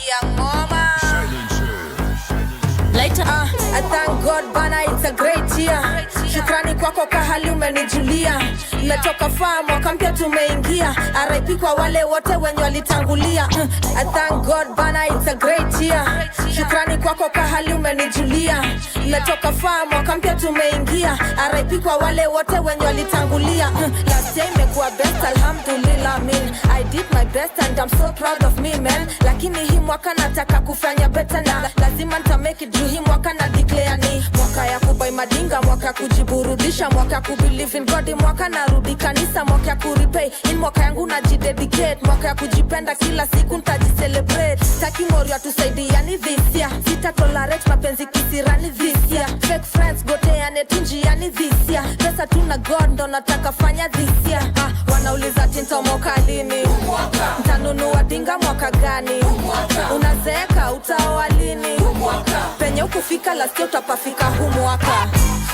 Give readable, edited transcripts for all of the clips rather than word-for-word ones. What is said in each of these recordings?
Young mama. Later. I thank God bana, it's a great year. Shukrani kwako kahali umenijulia. Nimetoka faa mwaka mpya tumeingia. RIP kwa wale wote wenye walitangulia. I thank God bana, it's a great year. Shukrani kwako kahali umenijulia. Nimetoka faa mwaka mpya tumeingia. RIP kwa wale wote wenye walitangulia. Last year imekuwa best, alhamdulillah min. I did my best and I'm so proud of me man. Lakini hii mwaka nataka kufanya better na lazima nita make it. Hii mwaka na declare ni mwaka ya kubai madinga, mwaka kujiburudisha, mwaka kubelieve in God, mwaka narudi kanisa, mwaka kurepay. In mwaka yangu najidedicate, mwaka ya kujipenda kila siku nitajicelebrate. Taki morio tusaidiani this year. Sita tolerate mapenzi kisirani this year. Fake friends goteane tunjiani this year. Pesa tuna God ndo nataka fanya this year. Wanauliza tinto mwaka lini? Ntanunua dinga mwaka gani? Unazeeka utaoa lini? Penye ukufika last year utapafika huu mwaka.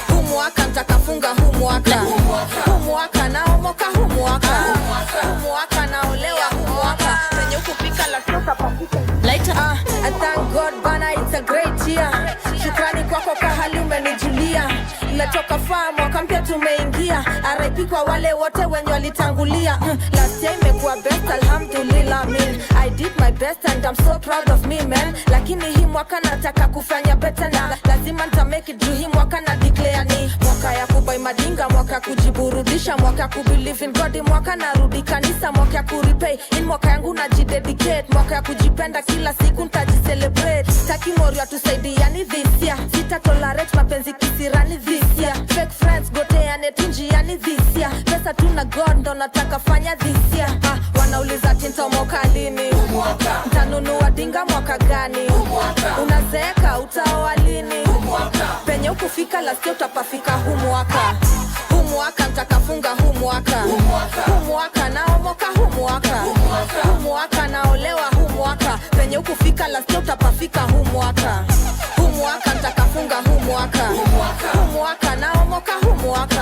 Huu mwaka nitakafunga huu mwaka. Huu mwaka naomoka huu mwaka. Huu mwaka naolewa huu mwaka. Penye ukufika last year utapafika. Later. I thank God bana, it's a great year. Shukrani kwako kahali umenijulia. Nimetoka faa mwaka mpya tumeingia. RIP kwa wale wote wenye walitangulia. Last year imekuwa best, alhamdulillah min. I did my best and I'm so proud of me man. Lakini hii mwaka nataka kufanya better na lazima nita make it. Hii mwaka na declare ni mwaka ya kubai madinga, mwaka kujiburudisha, mwaka kubelieve in God, mwaka narudi kanisa, mwaka kurepay. In mwaka yangu najidedicate, mwaka ya kujipenda kila siku nitajicelebrate. Taki morio tusaidiani this year. Sita tolerate mapenzi kisirani this year. Fake friends goteane tunjiani this year. Pesa tuna God ndo nataka fanya this year. Wanauliza tinto mwaka lini? Ntanunua dinga mwaka gani? Unazeeka utaoa lini? Penye ukufika last year utapafika huu mwaka. Huu mwaka nitakafunga huu mwaka. Huu mwaka naomoka huu mwaka. Huu mwaka naolewa huu mwaka. Penye ukufika last year utapafika huu mwaka. Huu mwaka nitakafunga huu mwaka. Huu mwaka naomoka huu mwaka.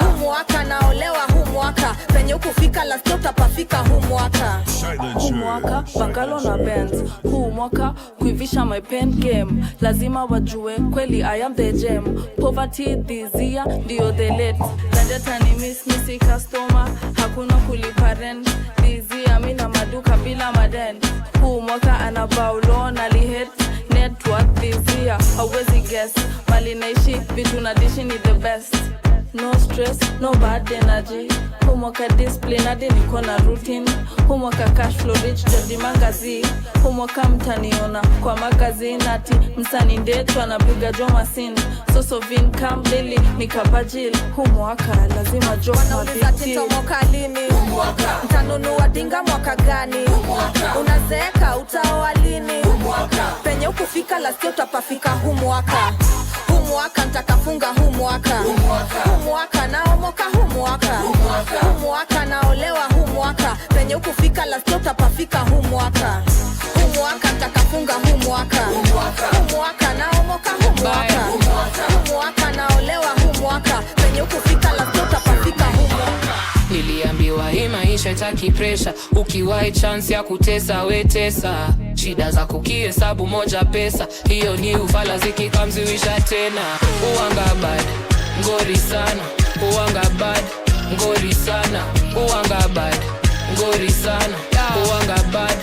Huu mwaka naolewa huu mwaka. Penye ukufika last year utapafika huu mwaka. Huu mwaka bangalo na Benz. Huu mwaka kuivisha my pen game. Lazima wajue kweli I am the gem. Poverty this year ndio the late. Dada ni missy customer. Hakuna kulipa rent. This year mina maduka bila maden. Huu mwaka anabaulo na lihet. Network this year hawezi guess. Mali naishi vitu na dishi ni the best. No stress, no bad energy. Huu mwaka discipline hadi niko na routine. Huu mwaka cash flow rich jadi magazi. Huu mwaka mtaniona kwa magazine ati msani ndetu anapiga jo masin. Source of income daily nikabajil. Huu mwaka lazima jo wanauliza tinto mwaka lini? Ntanunua dinga mwaka gani? Unazeeka utaoa lini? Penye ukufika last year utapafika huu mwaka. Huu mwaka nitakafunga huu mwaka. Huu mwaka naomoka huu mwaka. Huu mwaka naolewa huu mwaka. Penye ukufika last year utapafika huu mwaka. Huu mwaka nitakafunga huu mwaka. Huu mwaka naomoka huu mwaka. Huu mwaka naolewa huu mwaka. Penye ukufika last year utapafika huu mwaka. Niliambiwa hii maisha itaki pressure. Ukiwahi chance ya kutesa we tesa. Shida za kukihesabu moja pesa. Hiyo ni ufala zikikamziwisha tena. Uwanga bad, ngori sana. Uwanga bad, ngori sana. Uwanga bad, ngori sana. Uwanga bad,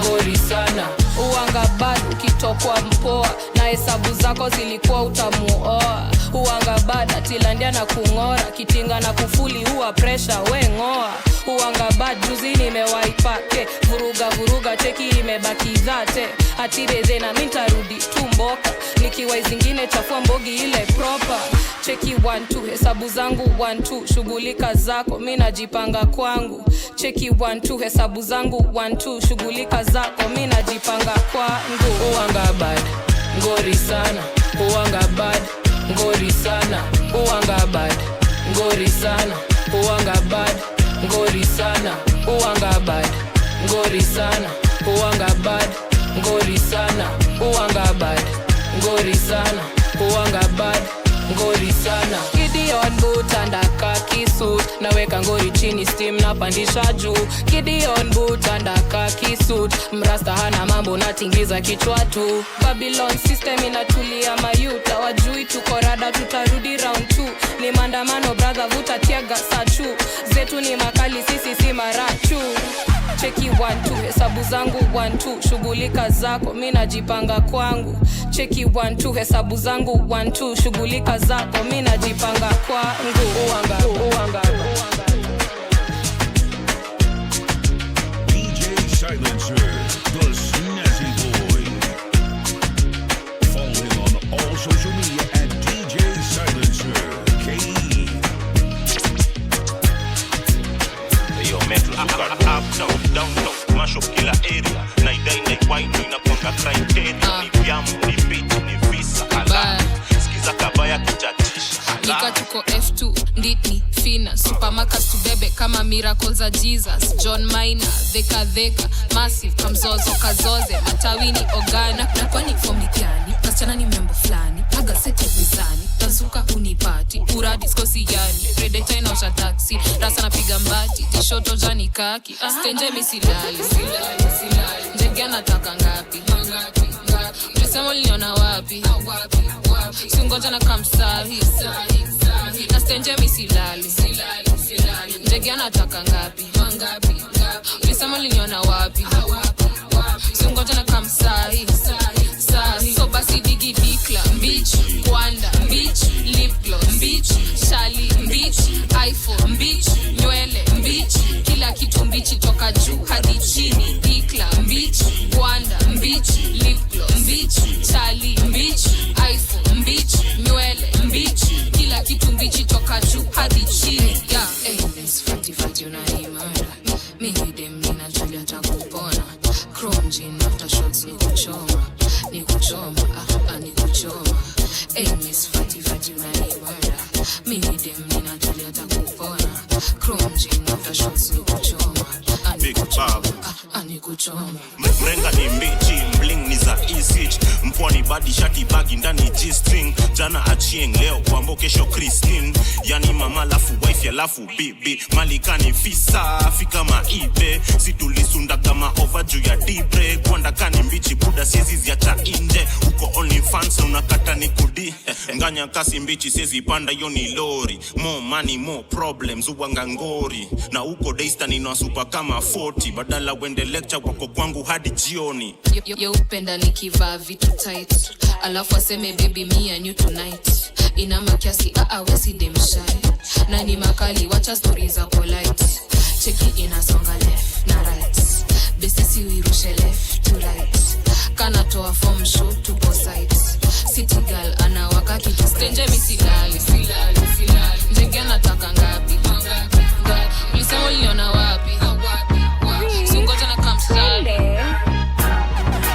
ngori sana. Uwanga bad ukitokwa mpoa. Na hesabu zako zilikuwa utamuoa. Uwanga bad atilandia na kungora. Kitinga na kufuli huwa pressure we ngoa. Uwanga bad juzi nimewaipake. Vuruga cheki imebaki dhate. Atireze na mintarudi tumboka. Nikiwa zingine chafua mbogi ile proper. Cheki 1-2 hesabu zangu 1-2. Shughulika zako mina jipanga kwangu. Cheki 1-2 hesabu zangu 1-2. Shughulika zako mina jipanga kwangu. Uwanga bad, ngori sana. Uwanga bad, ngori sana. Uwanga bad, ngori sana. Uwanga bad, ngori sana. Uwanga bad, ngori sana. Uwanga bad, ngori sana. Uwanga bad, ngori sana. Uwanga bad, ngori sana. Gideon boot and a khaki suit. naweka ngori chini steam na pandisha juu Gideon boot andaka kisut mrasta hana mambo natingiza kichwa tu Babylon system inatulia mayuta wajui tuko rada tutarudi round 2 ni maandamano brother vuta tiaga sachu zetu ni makali sisi si marachu Cheki 1-2 hesabu zangu 1-2 shughulika zako mimi najipanga kwangu Cheki 1-2 hesabu zangu 1-2 shughulika zako mimi najipanga kwangu uanga DJ Silencer the Snazzy Boy follow him on all social media at DJ Silencer KE Yo metro up down mash up kila area naidai naiwaino inaponga criteria ni vyamu ni beat ni visa ala sikiza kabaya kichatisha Nika tuko F2 nditni fina supermarket tubebe kama miracles za Jesus John Minor dheka massive kamzozo kazoze matawini ogana na kwani form ni gani kasichana ni membo fulani paga seti mizani tazuka unipati ura discosi yani predator inaosha taxi rasa napiga mbati tishoto jani kaki stenje misilali njege nataka ngapi Msemo liona wapi Singoja na kamsahi na stenje misilali njege anataka ngapi Msemo liona wapi Singoja na kamsahi so basi digi dikla bitch Wanda bitch lip gloss bitch shali bitch iPhone bitch nywele bitch kila kitu bitch toka juu hadi chini dikla bitch Wanda bitch lip gloss bitch shali bitch iPhone bitch nywele bitch kila kitu bitch toka juu hadi chini yeah miss fati unaimara mimi dem nina Julia takupona chrome jean after shots ni kuchoma miss fati unaimara mimi dem nina Julia takupona chrome jean after shots ni kuchoma Big Bob anikuchoma mrenga ni mbichi bling ni za isich mpwani badi shati bagi ndani G-string jana achieng leo kwambo kesho Christine yani mama lafu wife ya lafu bibi malikani fisa fika maibe situlisunda kama over juu ya dibre kwanda kani mbichi buda siezi ziacha inje uko only fans unakata ni kudi nganya kasi mbichi siezi panda yoni lori more money more problems uwanga ngori na uko daystan inawasupa kama 40 badala wende lecture wako kwangu hadi jioni yo upenda nikivaa vitu tight alafu aseme baby me and you tonight ina makiasi wesi dem shy na ni makali wacha stories za polite cheki inasonga left na right besisi wirushe left to right kana toa form show to both sides city girl anawaka kitu stenje misilali njenge anataka ngapi ulisema uliona wapi singoja na kamsali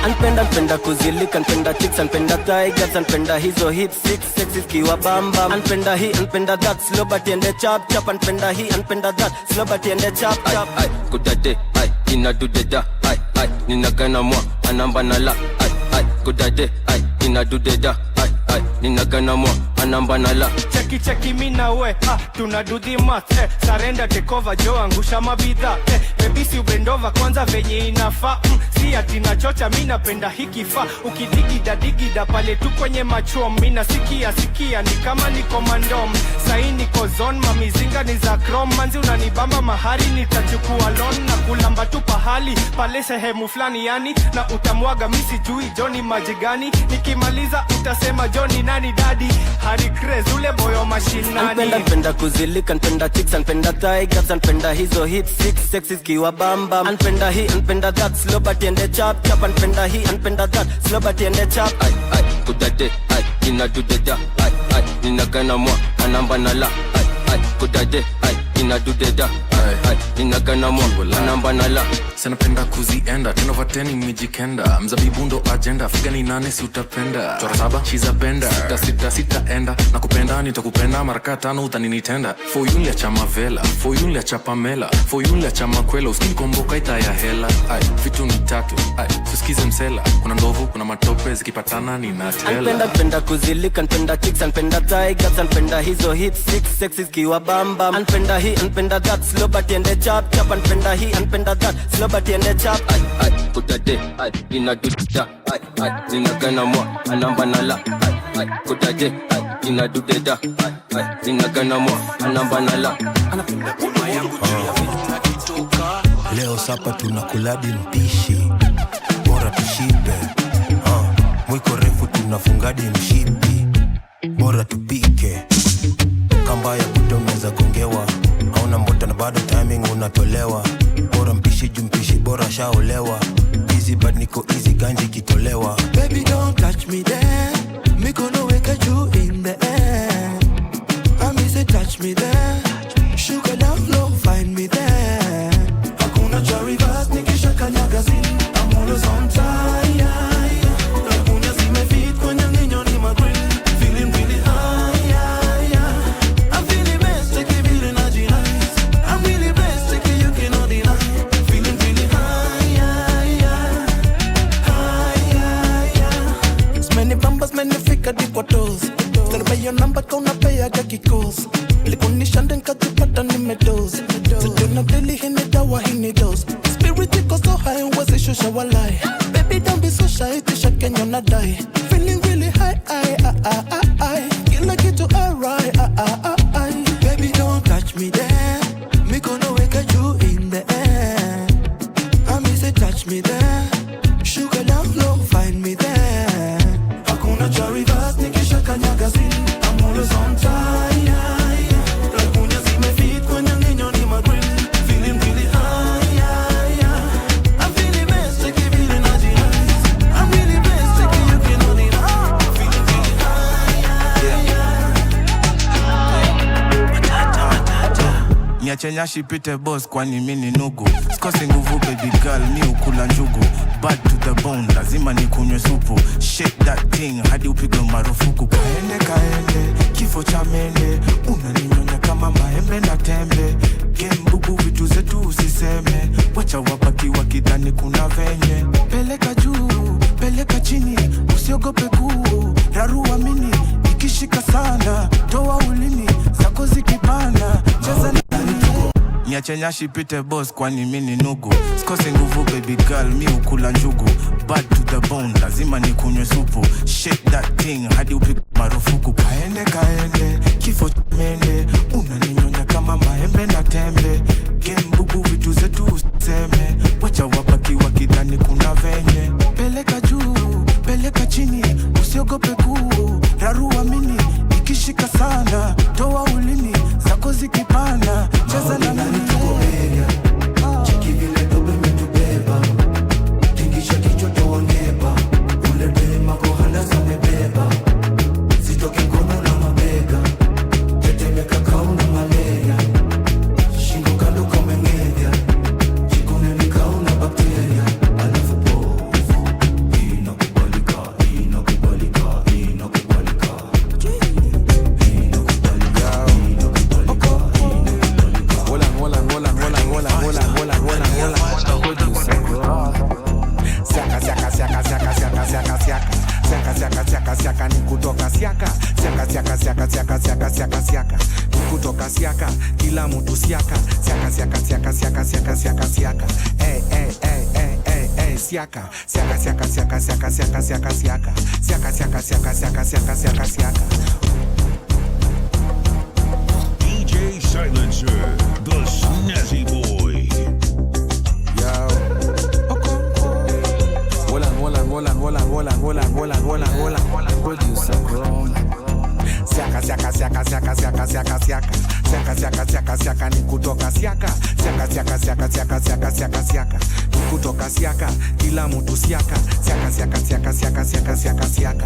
Anpenda kuzilika, anpenda chicks, anpenda tigers, anpenda hizo hip six sexy kiwa bamba. Anpenda hii, anpenda that, slow but ende chap chap. Anpenda hii, anpenda that, slow but ende chap chap. Ay, kudade, ay, ina dudeda, ay, nina gana mwa, anamba na la, ay, kudade, ay, ina dudeda, ay, nina gana mwa, anamba na la. Cheki mina we, tuna do the math, surrender take over, jo angusha mabidha, baby si ubendova kwanza venye inafa, si ati nachocha mina penda hiki fa, ukidigida pale tu kwenye machom, mina sikia ni kama niko mandom, sahi niko zone, mamizinga ni za chrome, manzi unanibamba mahari nitachukua loan, na kulamba tu pahali, pale sehemu flani yani, na utamwaga misi jui Johnny majigani, nikimaliza utasema Johnny nani daddy, Harry Craze ule boyo mashinani. Anpenda kuzilika, anpenda chicks, anpenda tigers, anpenda hizo hip six sexy kiwa bamba. Anpenda hii, anpenda that, slow but ende chap chap. Anpenda hii, anpenda that, slow but ende chap. Ay, kudade, ay, ina dudeda, ay, nina gana mwa, anamba na la, ay, kudade, ay, ina dudeda, ay, nina gana mwa, anamba na la. Sanapenda kuzienda 10 over 10 imejikenda. Mzabibu ndo agenda, figa ni 8 si utapenda. Chora 7 she's a bender, sita enda. Nakupenda nitakupenda maraka 5 utaninitenda. For you ya chama vela, for you ya chapamela, for you ya chama kwela. Uskini komboka ita ya hela. Ay, vitu ni tatu, ay, susikize msela. Kuna ndovu, kuna matope, zikipatana ni natela. Anpenda kuzilika, anpenda chicks, anpenda tigers, anpenda hizo hips, six sexy kiwa bamba. Anpenda hii, anpenda that, slow but ende chap chap. Anpenda hii, anpenda that, slow but ende chap. Ay, kudade, ay, inadudida, ay, ninagana mwa, anamba nala. Ay, kudade, ay, inadudida, ay, ninagana mwa, anamba nala. Anapenda kuma yangu juu ya vitu na kitoka. Leo sapa tunakuladi mpishi, bora tushibe. Mwiko refu tunafungadi mshipi, bora tupike. Kamba ya budo meza gongewa, hauna mbota na bado timing unatolewa. Bora mpishi jumpishi, bora shaolewa. Easy bad niko easy ganji kitolewa. Baby don't touch me there, me gonna wake you in the air. I miss it, touch me there, sugar down low, find me there. Hakuna cha reverse, nikisha kanyaga zini, I'm always on time. Gonna pay your number, gonna pay, I got kikos. Likunisha ndenka tupata nimedoze. Ziduna deli hini dawa hini dose. Spirit iko so high, wasi shusha walai. Baby don't be so shy, tisha Kenya nadai. Feeling really high, I. Kila kitu alright, I. Baby don't touch me there, me gonna wake you in the air. I miss it, touch me there, sugar down low, find me there. Hakuna cha reverse, nikisha kanyaga zini, I'm always on time. Lagunya zimefit kwenye ninyo ni magreen, feeling really high. I'm feeling best, take it really not nice. I'm really best, take it you cannot deny. Feeling really high. Niache nyashi pite boss kwani mini nugu. Sikosi nguvu baby girl, ni ukula njugu. Bad to the bone, lazima ni kunywe supu. Shake that thing, hadi upigwe marufuku. Kaende, kifo cha mende. Unaninyonya kama maembe na tembe. Game bubu vitu zetu usiseme. Wacha wabaki wakidhani kuna venye. Peleka juu, peleka chini. Usiogope kuu, rarua mini. Ikishika sana, toa ulimi. Zako zikipanda, cheza na niache nyashi pite boss kwani mini nugu. Sikosi nguvu baby girl, mi ukula njugu. Bad to the bone, lazima ni kunywe supu. Shake that thing, hadi upigwe marufuku. Kaende, kifo mende. Unaninyonya kama maembe na tembe. Game bubu vitu zetu useme. Wacha wabaki wakidhani kuna venye. Peleka juu, peleka chini. Usiogope kuu, rarua mini. Ikishika sana, toa ulimi. Zako zikipanda, cheza na mimi. Chiki vile dobe metubeba. Tingisha kichwa tuongeba. Ule dema kohanda samebeba. Sitoki kono na mabega. Tetemeka kauna malaria. Shingo kando kamengenya. Jikone ni kauna bakteria. Alafu pofu. Inakubalika. Siaka ni kutoka siaka. Siaka ni kutoka siaka. Kila mtu siaka. Siaka. Siaka. DJ Silencer, the snazzy boy. Yo. Hola. Producer grown. Siaka ni kutoka siaka. Siaka ni kutoka siaka. Kila mtu siaka. Siaka.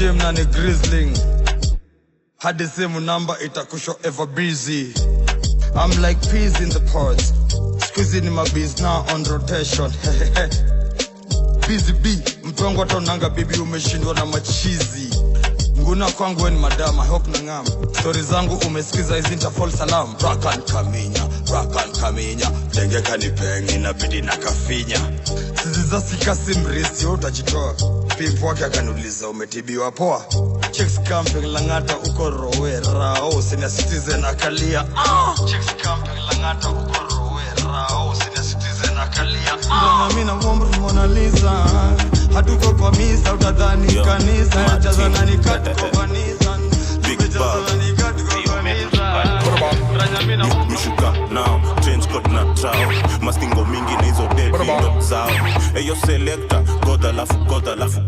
gym na ni grizzling. Hadi simu number itakusho ever busy. I'm like peas in the pods. Squeezing in my bees now on rotation. Busy bee, mtongo tonanga bibi umeshindwa na machizi. Nguna kwangu weni madam, I hope nangam. Story zangu umesikiza hizi nitafall salam. Rakan kaminya, denge kanipengi na bidi na kafinya. Siziza sikasi mrisi, utajitoa. Pimpu wake akanuliza umetibiwa poa. Chicks camping Langata uko Rowera. Oh, senior citizen akalia. Chicks camping Langata uko Rowera. Oh, senior citizen akalia. Ndana mina mwomri Mona Lisa. Hatuko kwa misa utadhani kanisa. Jazana ni katuko kanisa. Big Bob Mishuka now, change code na trao. Mastingo mingi na hizo dead ndo zao. Eyo selector, goda lafu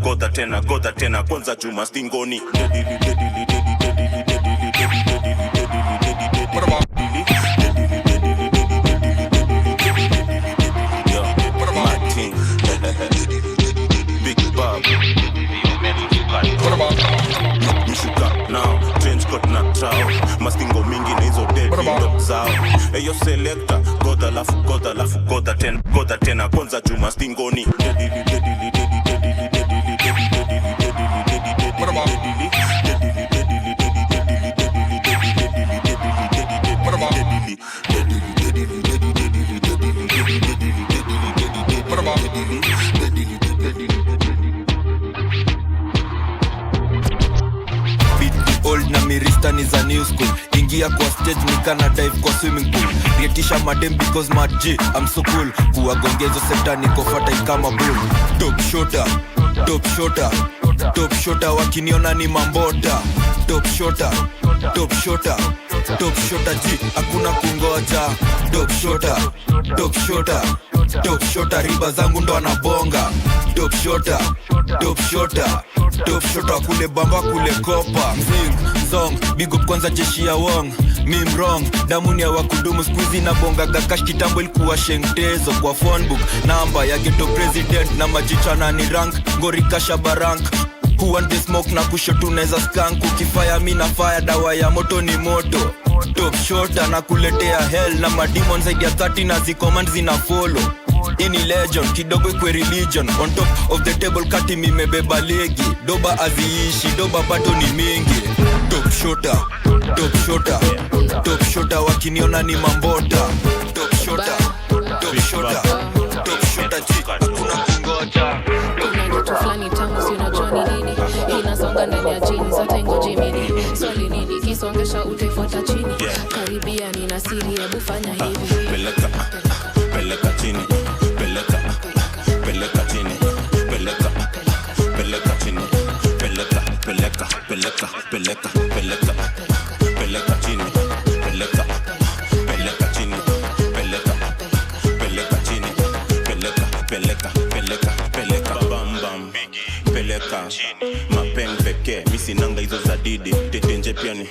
tena kwanza juu mastingoni. Big Bob Mishuka now, change code na trao. Mastingo mingi na hizo dead ndo zao. Eyo selector, goda tena kwanza juu mastingoni. Old na mirista ni za new school. Ingia kwa stage nikana dive kwa swimming pool. Rietisha madem because mad G, I'm so cool. Kuwagongezo sekta niko fertile kama bull. Top shota wakiniona ni mambota. Top shota G, hakuna kungoja. Top shota riba zangu ndo anabonga. Top shota kule bamba kule kopa. Mzing, song, big up kwanza jeshi ya wong. Mim wrong, damuni ya wakudumu squeezy na bonga gakash kitambo ilikuwa shengtezo. Kwa phone book, namba ya ghetto president na majicha na ni rank. Ngori kasha barank, who want the smoke na kushotu neza skank. Ukifire mina fire, dawa ya moto ni moto. Top shota na kuletea hell na mademon zaidi ya 30 na zicommand zina follow. Ini legend, kidogo ikwe religion. On top of the table kati mimebeba legi. Doba aziishi, doba bado ni mingi. Top shota wakiniona ni mambota. Top shota G, hakuna kungoja. Kuna joto flani tangu si unajua ni nini. Inasonga ndani ya jini, zote ngoji mini. Swali nini, kisongesha utaifuata chini. Karibia nina siri, hebu fanya hivi. Peleka chini. Mapeng peke, misi nanga hizo za didi. Tetenje piani,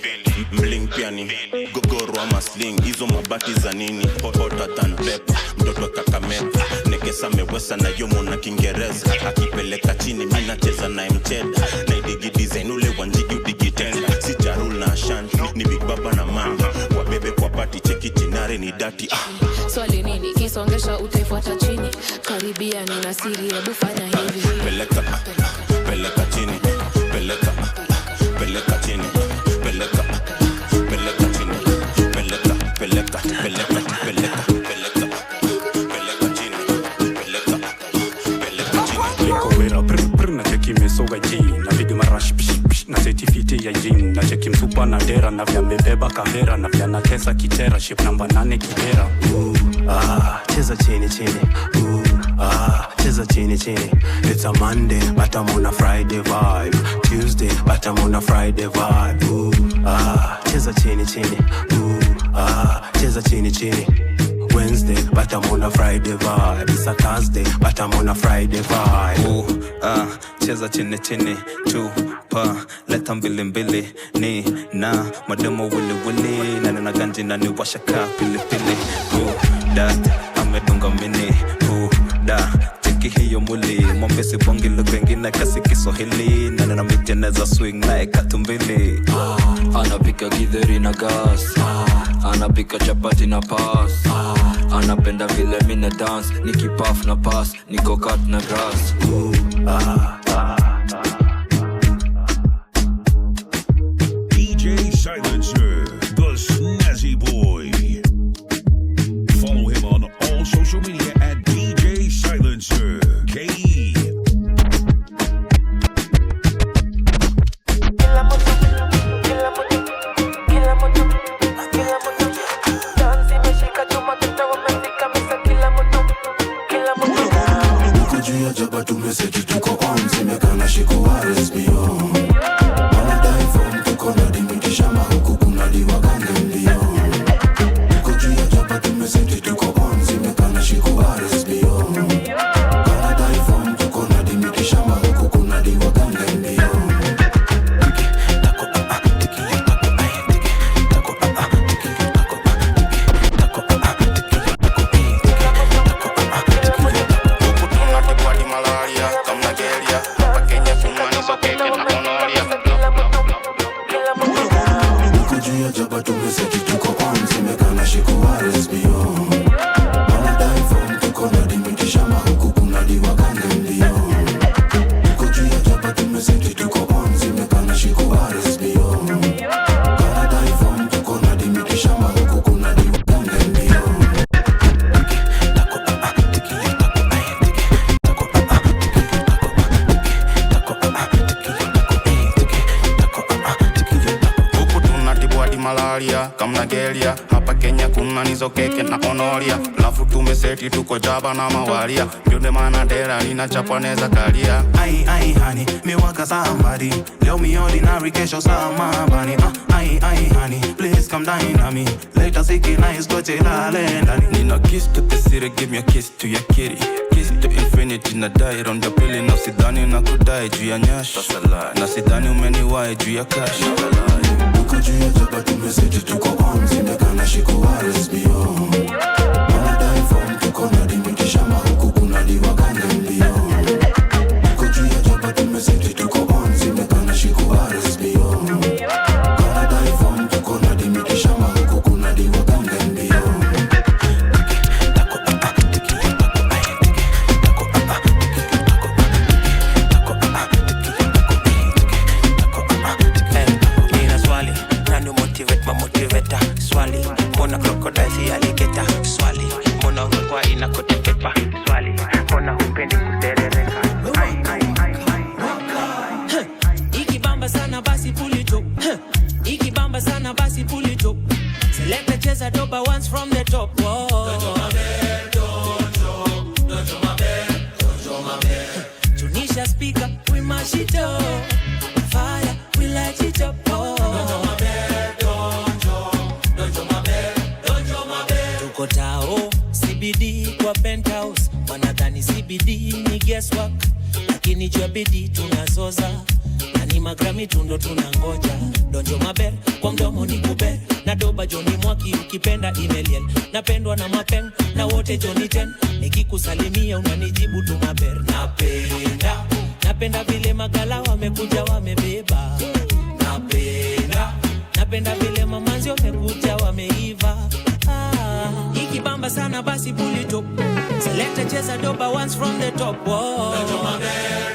mbling piani. Gogoro ama sling, hizo mabati za nini. Hotter than pepper, mtoto kakameka. Nekesa mewesa na yomo na kingereza. Akipeleka chini, mina cheza na mcheda. Na idigi design ule wanjigi udigitenda. Si jarul na ashanti, ni big baba na manga. Wabebe kwa pati, cheki chinare ni dati. Swali nini, kisongesha utaifuata chini. Karibia nina siri, hebu fanya hivi. Peleka chini. Soga jini na vidi marash psh na certificate ya jini na cheki msupa na dera na vya mbebeba kahera na vya nakesa kitera ship namba 8 kibera. Cheza chini cheza chini. It's a Monday but I'm on a Friday vibe. Tuesday but I'm on a Friday vibe. Cheza chini cheza chini. Wednesday but I'm on a Friday vibe. It's a Thursday but I'm on a Friday vibe. Cheza chini tupa leta mbili ni na mademo wili na nina ganji na ni washaka pili that amedunga mini da cheki hiyo muli mwambie sibongi lugha ingine kasi Kiswahili na nina miteneza swing nae katumbili. Anapika githeri na gas, anapika chapati na pass, anapenda vile mina dance, nikipaf na pass, niko cut na grass. DJ Silencer, the Snazzy Boy. Follow him on all social media at DJ Silencer KE. Jaba tumeseti tuko on zimekana shiko RSBO wanadai form tuko na dimitisha mahuku kuna diwa gange mbio tuko juu ya jaba tumeseti tuko on zimekana shiko RSBO wanadai form tuko na dimitisha mahuku kuna diwa gange mbio hapa Kenya kuna nizo keke na onoria lafu tumeseti tuko jaba na mawaria yone mana dera nina chapaneza kalia Ai honey me waka somebody leo me ordinary kesho sama bani ai honey please come down on me later siki nice toche lale ndani nina kiss to the city give me a kiss to your kitty kiss to infinity na die round the pili na sidani na kudai juu ya nyash na sidani umeniwahi juu ya cash tuko juu ya jaba tumeseti tuko on zimekana shiko RSBO wanadai form tuko na dimitisha mahuku kuna diwa gange mbio tuko juu ya jaba tumeseti tuko on zimekana shiko RSBO wanadai form tuko na dimitisha mahuku kuna diwa gange mbio swali mbona crocodile si alligator swali mbona unakuwa inakotepepa swali mbona hupendi kuterereka ikibamba sana basi pull it up ikibamba sana basi pull it up select cheza doba once from the top Tunisha speaker we mash it up fire we light it up Tao CBD kwa penthouse wanadhani CBD ni guesswork lakini jua bidii tunazoza na ni magrami tundo tunangoja donjo maber kwa mdomo ni kuber na doba Johnny Mwaki ukipenda email napendwa na mapeng na wote Johnny 10 nikikusalimia unanijibu tu maber napenda vile magala wamekuja wamebeba napenda vile mamanzi wamekuja wameiva ikibamba sana basi pull it up select cheza doba once from the top dojo maber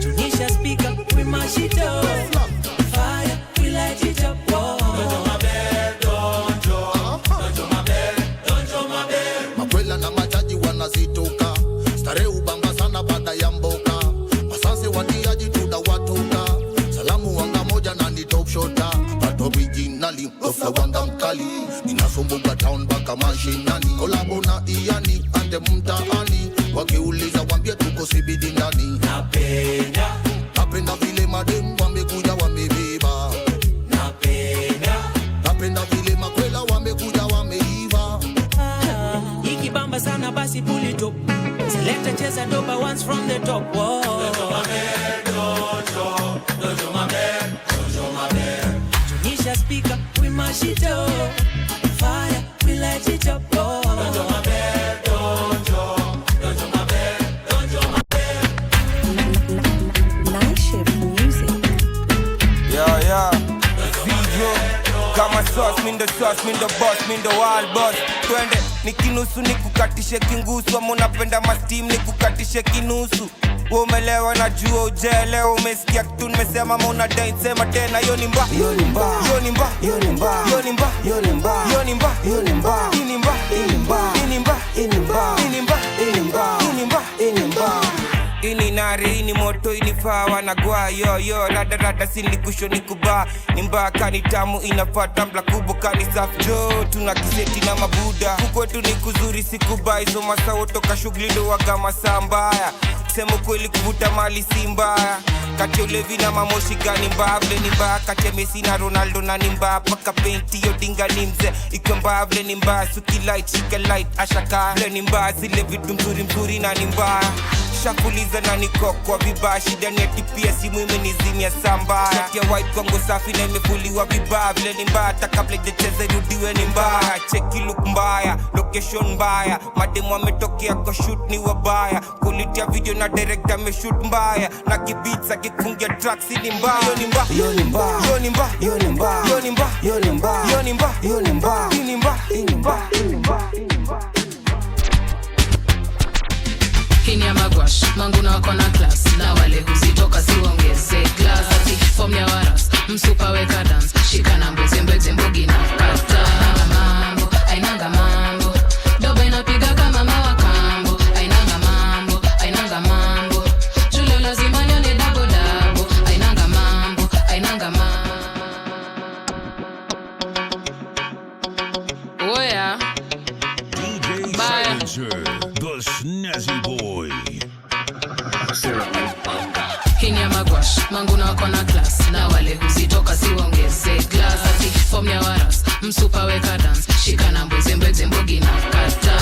Tunisha speaker we mash it up fire we light it up dojo maber makwela na machaji wanazitoka stare ubamba sana baada ya mboka masanse watiaji tunawatoka salamu wanga moja na ni top shota originally ofla wanga mkali ninasumbuka town baka mashinani kolabo na iani ande mtaani wakiuliza wambie tuko CBD ndani napenda vile madem wamekuja wamebeba napenda vile makwela wamekuja wameiva ikibamba sana basi pull it up select cheza doba once from the top dojo maber Tunisha speaker we mash it up fire we light it up dojo maber kama sauce, mindo boss, mindo wild boss. Twende nikinusu nikukatishe kingusu, ama unapenda mastim nikukatishe kinusu. Umelewa na jua ujelewa, umesikia kitu nimesema ama unadai sema tena. Yo ni mba, yo ni mba, yo ni mba, yo ni mba, yo ni mba, yo ni mba, yo ni mba, yo ni mba, ini mba, ini mba, ini mba, ini mba, ini mba, ini mba, ini mba, ini mba. Ini nare, ini moto, ini fawa na gwa. Yo, rada sini kusho ni kuba. Ni mbaka ni tamu inafata mbla kubo kani safi. Jo, tunakiseti na mabuda. Kukwetu ni kuzuri sikubai. So masawo toka shughuli ndo waga masaa mbaya. Sema kweli kuvuta mali si mbaya. Kati ulevi na mamoshi gani mbaya. Vle ni mbaya, kati Messi na Ronaldo na ni mbaya. Paka painti yo dinga ni mze. Iko mbaya vle ni mbaya, suki light, shika light, ashaka. Vle ni mbaya, zile vitu mzuri na ni mbaya. Shakuliza na niko kwa vibaya. Shida ni ati pia simu imenizimia sambaya. Shati ya white Kongo safi na imefuliwa vibaya. Vile ni mbaya, taka vile jecheze rudiwe ni mbaya. Cheki look mbaya, location mbaya. Mademu wametokea kwa shoot ni wabaya. Kulitia video na director me shoot mbaya. Na kibitsa kikungia tracks ni mbaya. Yo ni mbaya, yo ni mbaya, yo ni mbaya, yo ni mbaya, yo ni mbaya, yo ni mbaya, yo ni mbaya, yo ni mbaya, yo ni mbaya, yo ni mbaya, yo ni mbaya. Hini ya magwash, mangu na wako na class. Na wale huzitoka siwongeze class. Ati form ya waras, msupa weka dance. Shika na mbeze mbogi na kata. Ainanga mambo, doba inapiga kama mawakambo. Ainanga mambo, Julio lazima nione dabo. Ainanga mambo. Oh yeah. DJ Silencer, the snazzy boy. Hini ya magwash, mangu na wako na class. Na wale huzitoka siwongeze class. Ati form ya waras, msupa weka dance. Shika na mbeze mbogi na kata.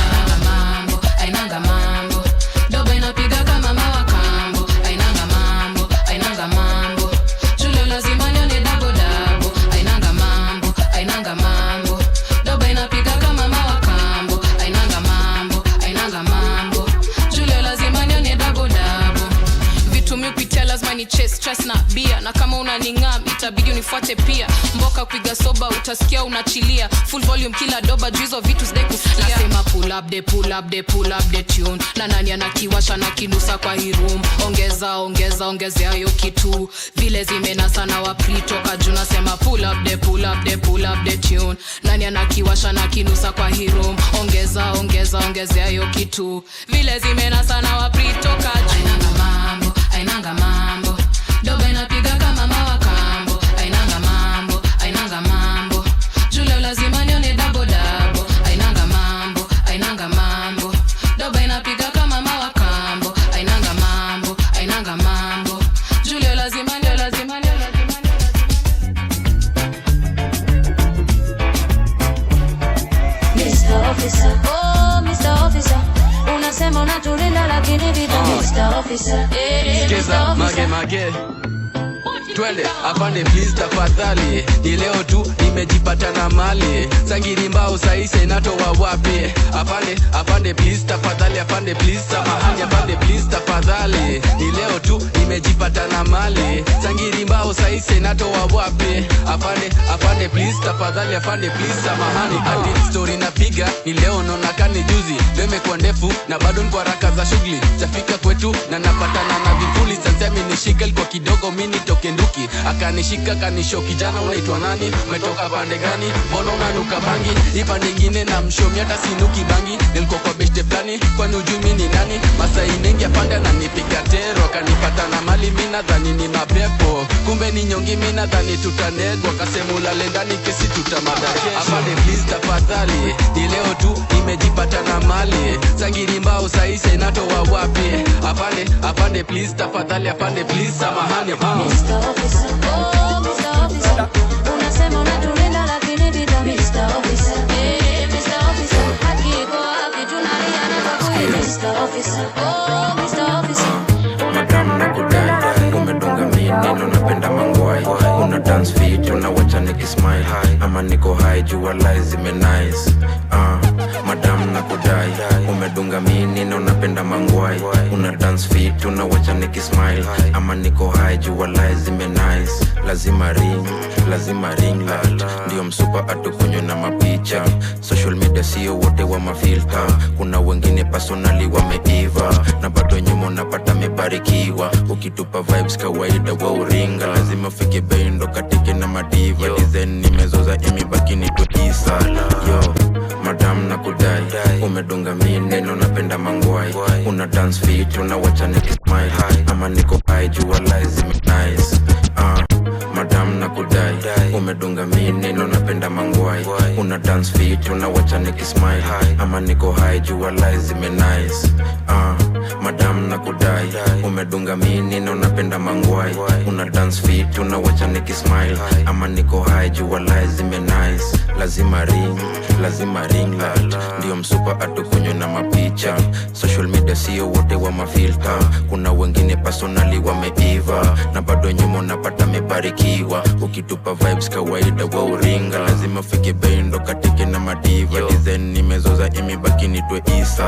Ainanga mambo, doba inapiga kama mawakambo. Ainanga mambo, Julio lazima nione dabo. Ainanga mambo, doba inapiga kama mawakambo. Ainanga mambo, Julio lazima nione dabo. Vitu miupitia lazima ni chase stress na bia. Na kama unaninga itabidi unifuate pia. Mboka kupiga soba utasikia unachilia. Full volume kila doba juizo vitu sidai kusikia. Nasema pull up the tune. Na nani anakiwasha na kinusa kwa hii room. Ongezea yo kitu. Vile zimenasa na wapritoka juu. Nasema pull up the tune. Nani anakiwasha na kinusa kwa hii room. Ongezea yo kitu. Vile zimenasa na wapritoka juu. Ainanga mambo, doba inapiga kama mawakambo. Ainanga mambo, Julio lazima nione dabo. Ainanga mambo, doba inapiga kama mawakambo. Ainanga mambo, Julio lazima Mr. Officer, oh Mr. Officer, unasema unatulinda lakini vita. Mr. Officer, Skiza mage twende apande please tafadhali. Ni leo tu nimejipata na mali. Sangiri mbao saise natoa wapi? Apande please tafadhali. Apande please samahani. Apande please tafadhali. Ni leo tu nimejipata na mali. Sangiri mbao saise natoa wapi? Apande please tafadhali. Apande please samahani. Ati story napiga ni leo naona kani juzi. Deme kwa ndefu na bado niko haraka za shughuli. Tafika kwetu na napatana na vipuli. Sasa mimi nishika kwa kidogo mimi toke nduki. Akanishika kanisho kijana unaitwa nani? Umetoka pande gani? Mbona unanuka bangi? Ipa nyingine na mshomi hata sinuki bangi. Nilikuwa kwa beshte plani kwani ujui mimi ni nani? Masai mengi apanda na nipiga tero. Akanipata na mali mimi nadhani ni mapepo. Kumbe ni nyongi mimi nadhani tutanegwa. Kasema ulale ndani kesi tutamada kesho. Apande please tafadhali. Ni leo tu nimejipata na mali. Sangiri mbao saise natoa wapi? Apande please tafadhali. Apande please samahani. Mr. Officer, oh Mr. Officer, unasema unatulinda lakini vita. Mr. Officer, Mr. Officer, haki iko wapi? Tunalia na babu. Mr. Officer, oh Mr. Officer, Madam nakudai, umedunga mimi neno napenda mangwai. Una dance fit, unawacha nikismile. Ama niko high, jua lies zime nice. Madam nakudai kudai. Umedunga mini na unapenda mangwai. Una dance fit unawacha nikismile. Ama niko high jua lies zime nice. Lazima ring light. Ndio msupa atukunywe na mapicha. Social media sio wote wa mafilter. Kuna wengine personally wameiva. Na bado nyuma unapata mebarikiwa. Ukitupa vibes kawaida wa uringa. Lazima ufike bei ndo katike na madiva. Design nimezoza imebaki ni tutisa. Yo, madam na kudai. Umedunga mine na unapenda mangwai. Una dance fit unawacha nikismile. Ama niko high jua lies zime nice. Madam na kudai. Umedunga mine na unapenda mangwai. Una dance fit unawacha nikismile. Ama niko high jua lies zime nice. Madam na kudai. Umedunga mini na unapenda mangwai. Una dance fit unawacha nikismile. Ama niko high jua lies zime nice. Lazima ring light. Ndio msupa atukunywe na mapicha. Social media sio wote wa mafilter. Kuna wengine personally wameiva. Na bado nyuma unapata mebarikiwa. Ukitupa vibes kawaida wa uringa. Lazima ufike bei ndo katike na madiva. Design nimezoza imebaki nitwe isa.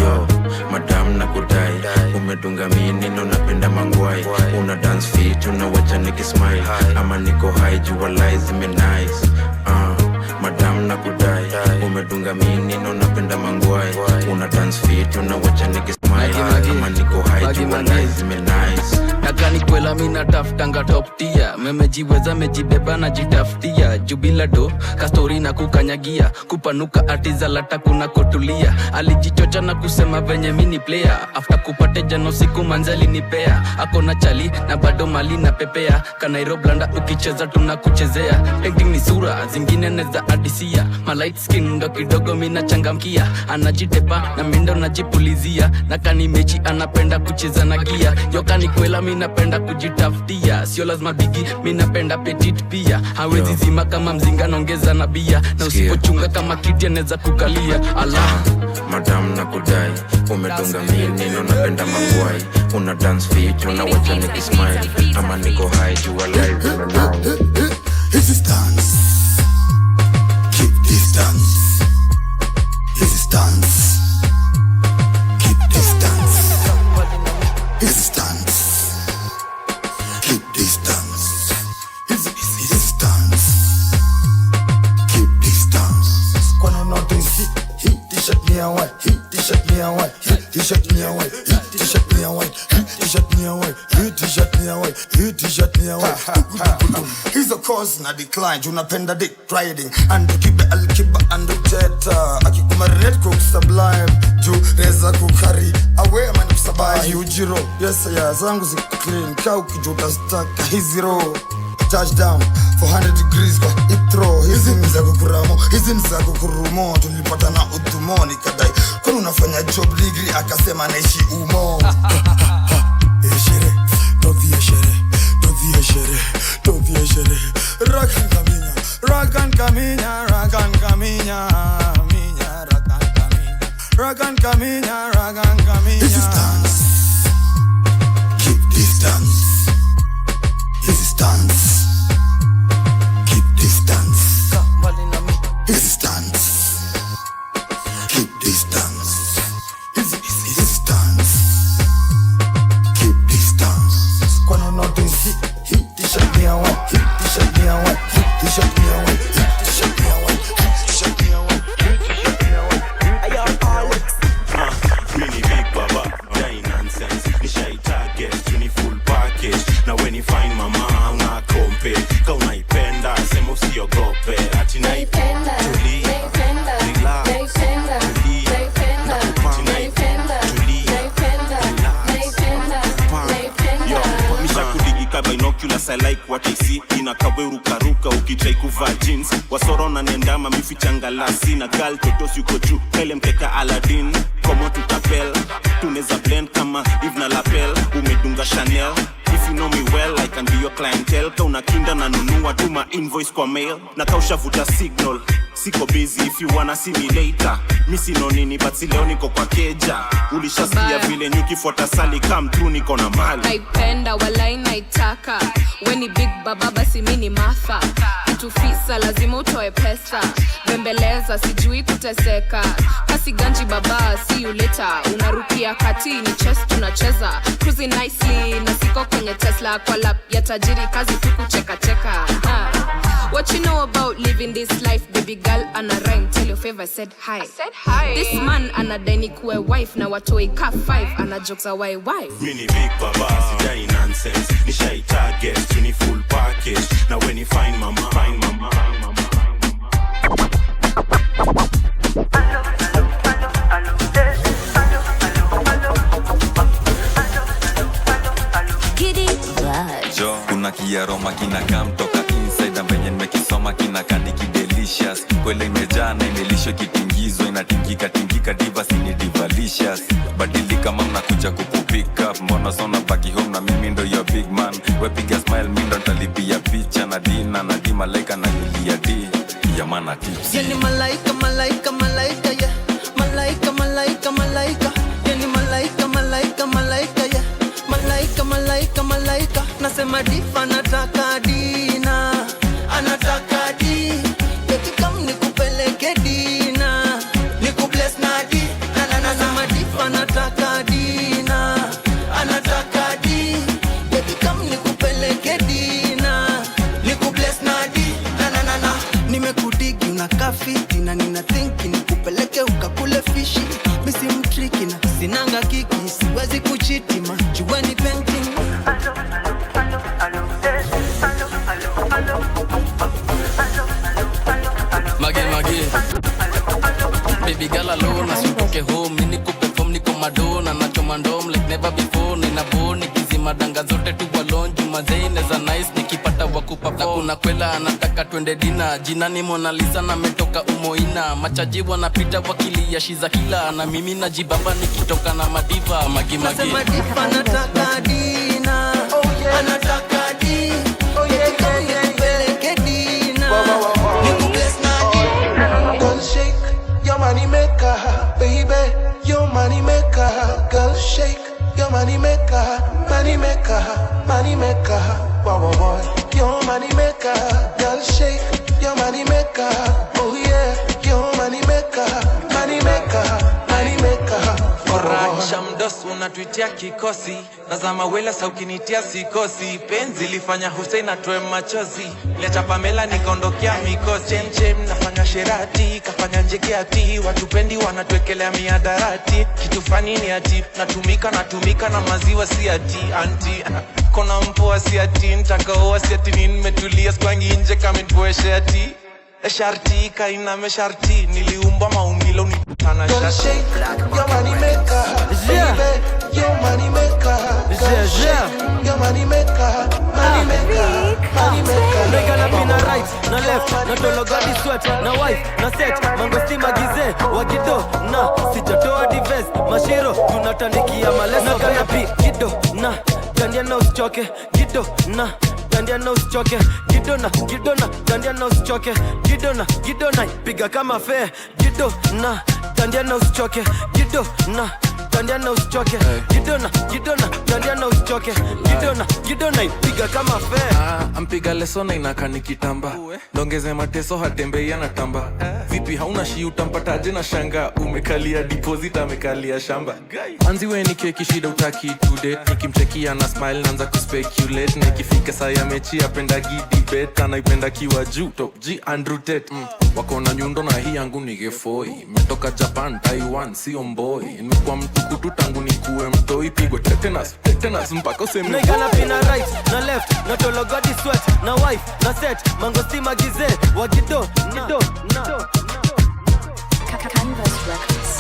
Yo, madam na kudai. Umedunga mini na unapenda mangwai. Una dance fit unawacha nikismile. Ama niko high jua lies zime nice. Madam na kudai. Umedunga mini na unapenda mangwai. Una dance fit unawacha nikismile. Ama niko high jua lies zime nice. Nakani kwela mina taftanga top tier. Memejiweza mejibeba na jitaftia. Jubila do, kastori na kukanyagia. Kupanuka atiza lata kuna kotulia. Alijichocha na kusema venye mini player. After kupate jano siku manzali nipea. Ako na chali na bado mali na pepea. Kanairo blanda ukicheza tunakuchezea. Painting ni sura, zingine neza adisia. Ma light skin ndo kidogo mina changamkia. Anajitepa na mindo najipulizia. Nakani mechi anapenda kucheza na gia. Yokani kwela minapenda kujitaftia. Sio lazima bigi, minapenda petit pia. Hawezi zima kama mzinga nongeza na bia. Na usipochunga kama kiti aneza kukalia. Allah, madam na kudai. Umedunga mini na unapenda mangwai. Una dance fit unawacha nikismile. Ama niko high jua lies zime nice. Easy stance. Keep distance. Easy stance. Keep distance. Easy stance. Keep distance. Easy stance. Keep distance. Kwano notice hit t-shirt me a white. Hit t-shirt me a white. Hit t-shirt me a white. Hit t-shirt me a white. Hit t-shirt me a white. Hit t-shirt me a white. Hit t-shirt me a white. He's a cause na decline. Unapenda dick riding. And kibe al-kiba and the jetta. Akikuma red cook sublime. Ju reza kukari. Awe mani kusabai. Ujiro. Yes ya zangu zi clean. Kau kijuta staka. Hizi row. Touchdown 400 degrees kwa itro. Hizi mza kukuramo. Hizi mza kukurumo. Tulipata na utumo nikadai. Kwa unafanya job degree akasema naishi umo. Eshere, don't eshere, don't eshere, don't eshere. Rakan kaminya, rakan kaminya, rakan kaminya, minya, rakan kaminya, rakan kaminya, rakan kaminya. Easy stance, keep distance. Easy stance, keep distance. Easy stance, keep distance. Easy stance. Keep distance. Kwano notice hit t-shirt me a white. Hit t-shirt me a white. Hit t-shirt me a white. Hit t-shirt me a white. Hit t-shirt me a white. Hit t-shirt me a white. Ayo Alex. Mini big baba, die nonsense. Ni shy target, ni full package. Na when you find mama, una kompe. Ka unaipenda, sema usiogope. Ati naipenda, tulia, relax, tulia, nakupanga, tulia, relax. Yo, misha kudigika binoculars, I like what I see. Inakawe rukaruka, ukitrai kuvaa jeans. Wasorona nendama, mifichanga lasi. Na gal totos yuko juu, kele mkeka Aladdin. Komo tutapel, tuneza blend kama Yves na Lapel. Umedunga Chanel. If you know me well, I can be your clientele. Ka unakinda na nunua, tuma invoice kwa mail. Na kausha vuta signal, siko busy if you wanna see me later. Misi no nini but si leo niko kwa keja. Ulishasikia vile nyuki fuata sali come through niko na mali. Naipenda walai naitaka. Weni big baba basi mini Martha. Kitufisa lazima utoe pesa. Bembeleza sijui kuteseka. Kasi ganji baba see you later. Unarukia kati ni chess tunacheza. Cruising nicely na siko kwenye Tesla. Kwa lap ya tajiri kazi tu kucheka cheka. What you know about living this life, baby girl? And a rhyme, tell your favor, said hi. I said hi. This man and a deni kuwe wife, na watoi ka 5 and a jokes a why wife. Mini big baba, sijai nonsense. Nishai target, tuni full package. Now when you find mama, Jo, kuna kiaroma kinakaa mtoka inside na venye nimekisoma kinakandiki delicious. Kwele imejaa na imelisho kitingizwa inatingika tingika diva sini divalicious. Badilika mama nakuja kukupick up. Mbona sona baki home na mimi ndo your big man. Wepiga smile mimi ndo nitalipia picha na dina na di malaika na yulia di. Ya mana tips. Yani malaika malaika malaika yeah. Malaika malaika malaika. Yani malaika malaika malaika yeah. Malaika malaika malaika. Nasema difa nataka dina. Anataka di. Beki kam nikupeleke dina. Nikubless na di. Nasema difa nataka dina. Anataka di. Beki kam nikupeleke dina. Nikubless na di. Nimekudigi unakaa fiti na nina thinki nikupeleke ukakule fishi. Misi mtriki na sinanga kiki siwezi kuchiti ma juweni painting. Mage baby girl alone nasuke home mini kuperform niko madona na choma ndom like never before. Nina boni kizima danga zote tu alone juma zaine za nice nikipata wakupa na kuna kwela anataka twende dina. Jina ni Mona Lisa na metoka Umoina. Machaji wanapita wakilia shiza kila na mimi najibamba nikitoka na madiva magi. Nasema diva nataka dina. Anataka di. Nikupeleke dina. Nikubless na dina. Girl shake, your money maker, baby. Your money maker, girl shake. Your money maker, money maker, money maker. Wow, wow, wow. Your money maker, girl shake. Your money maker, oh yeah. Your money maker, money maker, money maker. Oranisha mdosu unatuitia kikosi. Nazama wela saukinitia sikosi. Penzi lifanya Hussein atoe machozi. Liacha Pamela nikaondokea mikosi. Chem nafanya sherati, kafanya njekeati. Watupendi wanatuekelea miadarati. Kitu fani ni ati, natumika na maziwa si ati. Anti, kona mpoa si ati. Ntakaoa si ati, nimetulia skwangi nje kamenpoeshe ati. Sharti kaina me sharti niliumba maumbilo unitana sharti. Your money maker, baby. Your money maker, girl shake. Your money maker, money maker, money maker. Nigga na pina right, na left, na tolo gadi sweat, na wife, na set, mangosti magize, wagido, na sijatoa divest, mashiro, tunatandikia maleso. Nigga na pi, gido, na tandia na usichoke, gido, na tandia na usichoke, gido na tandia na usichoke, gido na piga kama fair, gido na tandia na usichoke, gido na tandia na usichoke, gido na tandia na usichoke, gido na piga kama fair. Ampiga leso na inaka nikitamba. Ndongeze mateso hatembei anatamba. Vipi hauna shi utampataje na shanga. Umekalia deposit amekalia shamba. Anziwe ni keki shida utaki to date. Nikimchekia na smile naanza kuspeculate. Nikifika saa ya mechi apenda gidibet. Anaipenda kiwa juu top G Andrew Tate. Wako na nyundo na hii yangu nigefoi. Metoka Japan, Taiwan, sio mboi. Nimekuwa mtukutu tangu nikuwe mtoi. Pigwe tetanus mpaka useme. Nigga na pina right, na left, na tolo gadi sweat, na wife, na set, mangosti magize, wagido, na Canvas Records.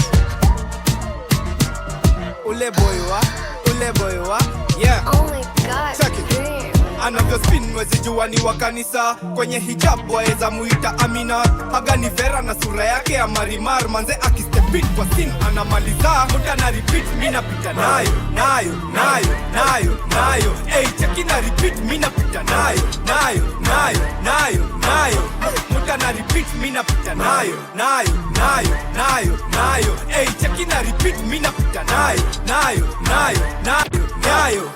Ule boy wa, yeah. Oh my God, Check it. anavyo spin wezi jua ni wa kanisa. Kwenye hijab waeza muita Amina. Haga ni Vera na sura yake ya marimar. Manze akistepit kwa scene anamaliza. Muda na repeat mina pita nayo nayo nayo nayo nayo. Hey cheki na repeat mina pita nayo nayo nayo nayo nayo. Muda na repeat mina pita nayo nayo nayo nayo nayo. Hey cheki na repeat mina pita nayo nayo nayo nayo nayo.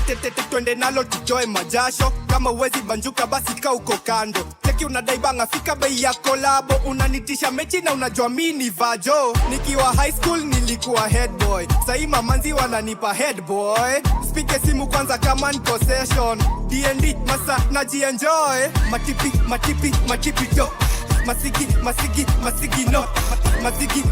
Tete twende nalo tujoe majasho. Kama uwezi banjuka basi ka uko kando. Cheki unadai banga fika bei ya kolabo. Unanitisha mechi na unajua mini vajo. Nikiwa high school nilikuwa head boy. Sahi mamanzi wananipa head boy. Spike simu kwanza kama niko session. D&D masa najienjoy. Matipi to. Masigi no.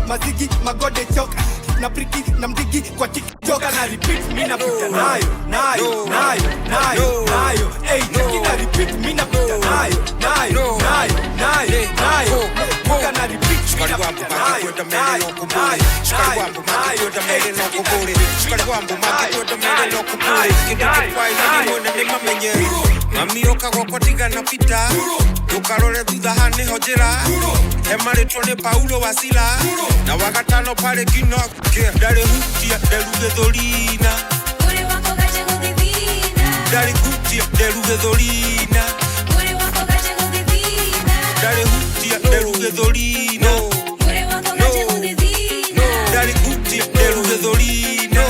Mazigi magode choka. Na priki na mdigi kwa TikTok na repeat mina pita nayo nayo nayo nayo nayo. Hey cheki na repeat mina pita nayo nayo nayo nayo nayo. Muka na repeat mina pita nayo nayo nayo. Shukari wambu maki tuota mele no kuburi. Shukari wambu maki tuota mele no kuburi. Kidoki kwa ina ni mwone ni mamenye. Mami oka kwa tiga na pita. Ukarole duda hane hojera. Hemare tuone Paulo Wasila. Na wakatano pale kino Dale hutia deluge dolina. Uri wako gache kudivina. Dale hutia deluge dolina. Uri wako gache kudivina. Dale hutia deluge dolina. Uri wako gache kudivina. Dale hutia deluge dolina.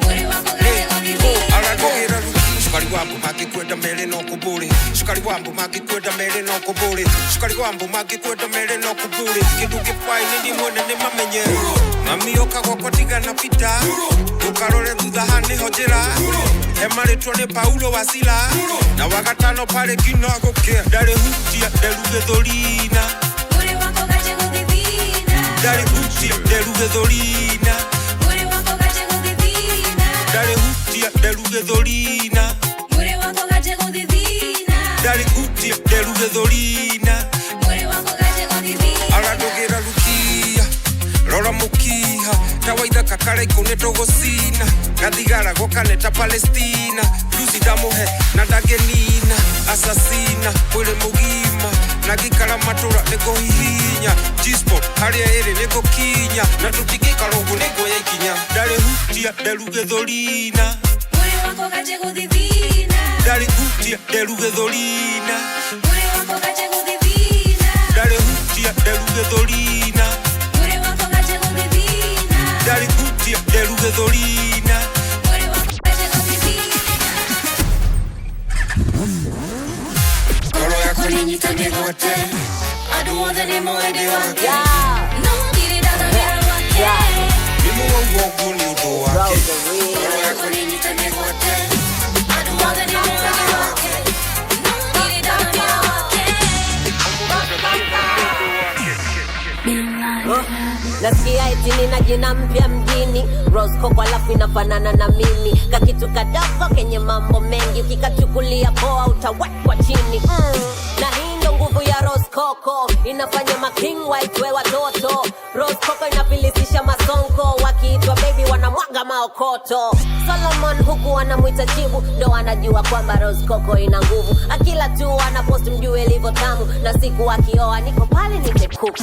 Uri wako gache kudivina. Aradogera Shukari wambu maki kwenda mele no kuburi. Shukari wambu maki kwenda mele no kuburi. Shukari wambu maki kwenda mele no kuburi. Kiduke fai nini mwene ni mamenye. Mami oka kwa tiga na pita. Ukarole duda hane hojera. Hemare tuone Paulo Wasila. Na wakatano pale kino agoke. Dale hutia deluge dolina. Uri wako gache kudivina. Dale hutia deluge dolina. Uri wako gache kudivina. Dale hutia deluge dolina. Uri wako gache kudivina. Dale hutia deluge dolina. Uri wako gache kudivina. Aradogera lukia. Rora mukiha. Tawaida kakare kune togo sina. Gadigara gokaneta Palestina. Lucy damuhe na dagenina. Asasina wele mugima. Nagikala matura nego hihinya. Jispo haria ere nego kinya. Na tutikika rogu nego ya ikinya. Dale hutia deluge dolina. Uri wako gache kudivina. Dale hutia deluge dolina. Uri wako gache kudivina. Dale hutia deluge dolina. Uri wako gache kudivina. Dale hutia deluge dolina. Uri wako gache kudivina. Kolo yako Ninyi tambi wote. Aduoze ni mwede wake. Yeah. No ngiri dada mira wake. Yeah. Mimo wangu ni udo wake. Kolo yako ninyi tambi wote. Aduoze ni mwede wake. No ngiri dada mira wake. Nasikia eti nina jina mpya mjini Rose Coco alafu inafanana na mimi. Kakitu kadogo kenye mambo mengi. Ukikachukulia poa utawekwa chini Na hii ndo nguvu ya Rose Coco. Inafanya making white we watoto. Rose Coco inafilisisha masonko. Wakiitwa baby wanamwaga maokoto. Solomon huku wanamuita chibu. Ndo anajua kwamba Rose Coco ina nguvu. Akila tu anapost mjue ilivyo tamu. Na siku akioa niko pale nite kuku.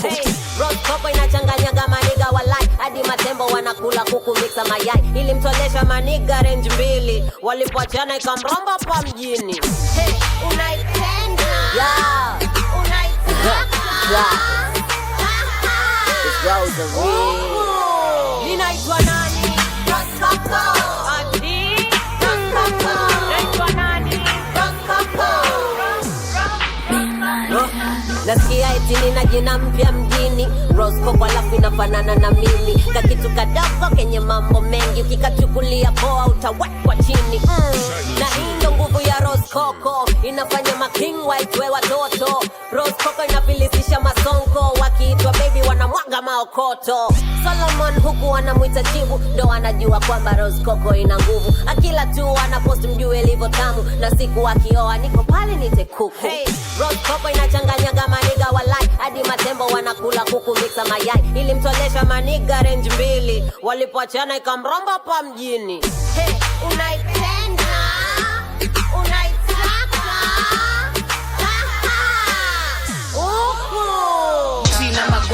Rose Coco inachanganyaga maniga walai. Hadi matembo wanakula kuku mixa mayai. Ilimtolesha maniga range mbili. Walipoachana ikamromba pa mjini. Hey, unaipenda? Yeah. Unaipenda? Yeah. This girl's a real. Ninaitwa nani? Rose Coco. Adi? Rose Coco. Naitwa nani? Rose Coco. Nasikia eti nina jina mpya mjini Rose Coco alafu inafanana na mimi. Kakitu kadogo kenye mambo mengi. Ukikachukulia poa utawekwa chini Na hii ndo nguvu ya Rose Coco. Inafanya making white we watoto. Rose Coco inafilisisha masonko. Wakiitwa baby wanamwaga maokoto. Solomon huku wanamuita chibu. Ndo anajua kwamba Rose Coco ina nguvu. Akila tu anapost mjue ilivyo tamu. Na siku akioa niko pale nite kuku. Rose Coco inachanganyaga maniga walai. Hadi matembo wanakula kuku mixa mayai. Ilimtolesha maniga range mbili. Walipoachana ikamromba pa mjini. Hey, unaipenda? Unaipenda?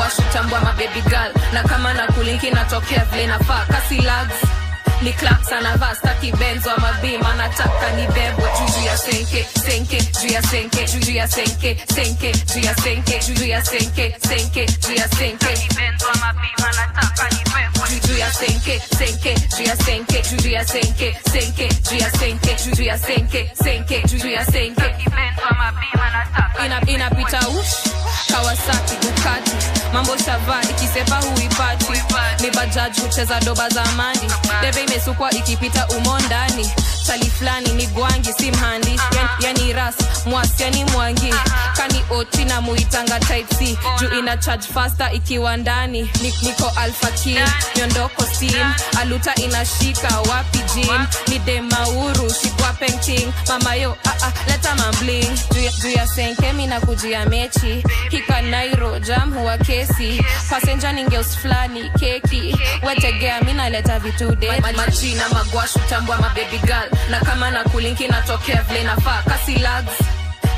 magwashu tambua mababy girl. Na kama na kulinki natokea vile nafaa. Kasi lags ni claps anavaa staki benzo ama bima nataka ni bebwe juu ya senke senke juu ya senke juu ya senke senke juu ya senke juu ya senke senke juu ya senke ni benzo ama bima nataka ni bebwe juu ya senke senke juu ya senke juu ya senke senke juu ya senke juu ya senke senke juu ya senke ni benzo ama bima nataka inapita ush Kawasaki Ducati mambo shava ikisepa huipati ni bajaji hucheza doba za amani debe imesukwa ikipita umondani chali flani ni gwangi si mhandi yani ras mwasi yani mwangi kani oti na muitanga type C juu ina charge faster ikiwa ndani niko alpha kill nyondoko steam aluta inashika wapi gym ni demauru shikwa painting mama yo leta mambling juu ya senke mina kujia mechi hika nairo jam huwa kesi passenger ningeus flani keki wetegea mina leta vitu de majina magwashu tambua mababy girl na kama na kulinki natokea vile nafaa kasi lags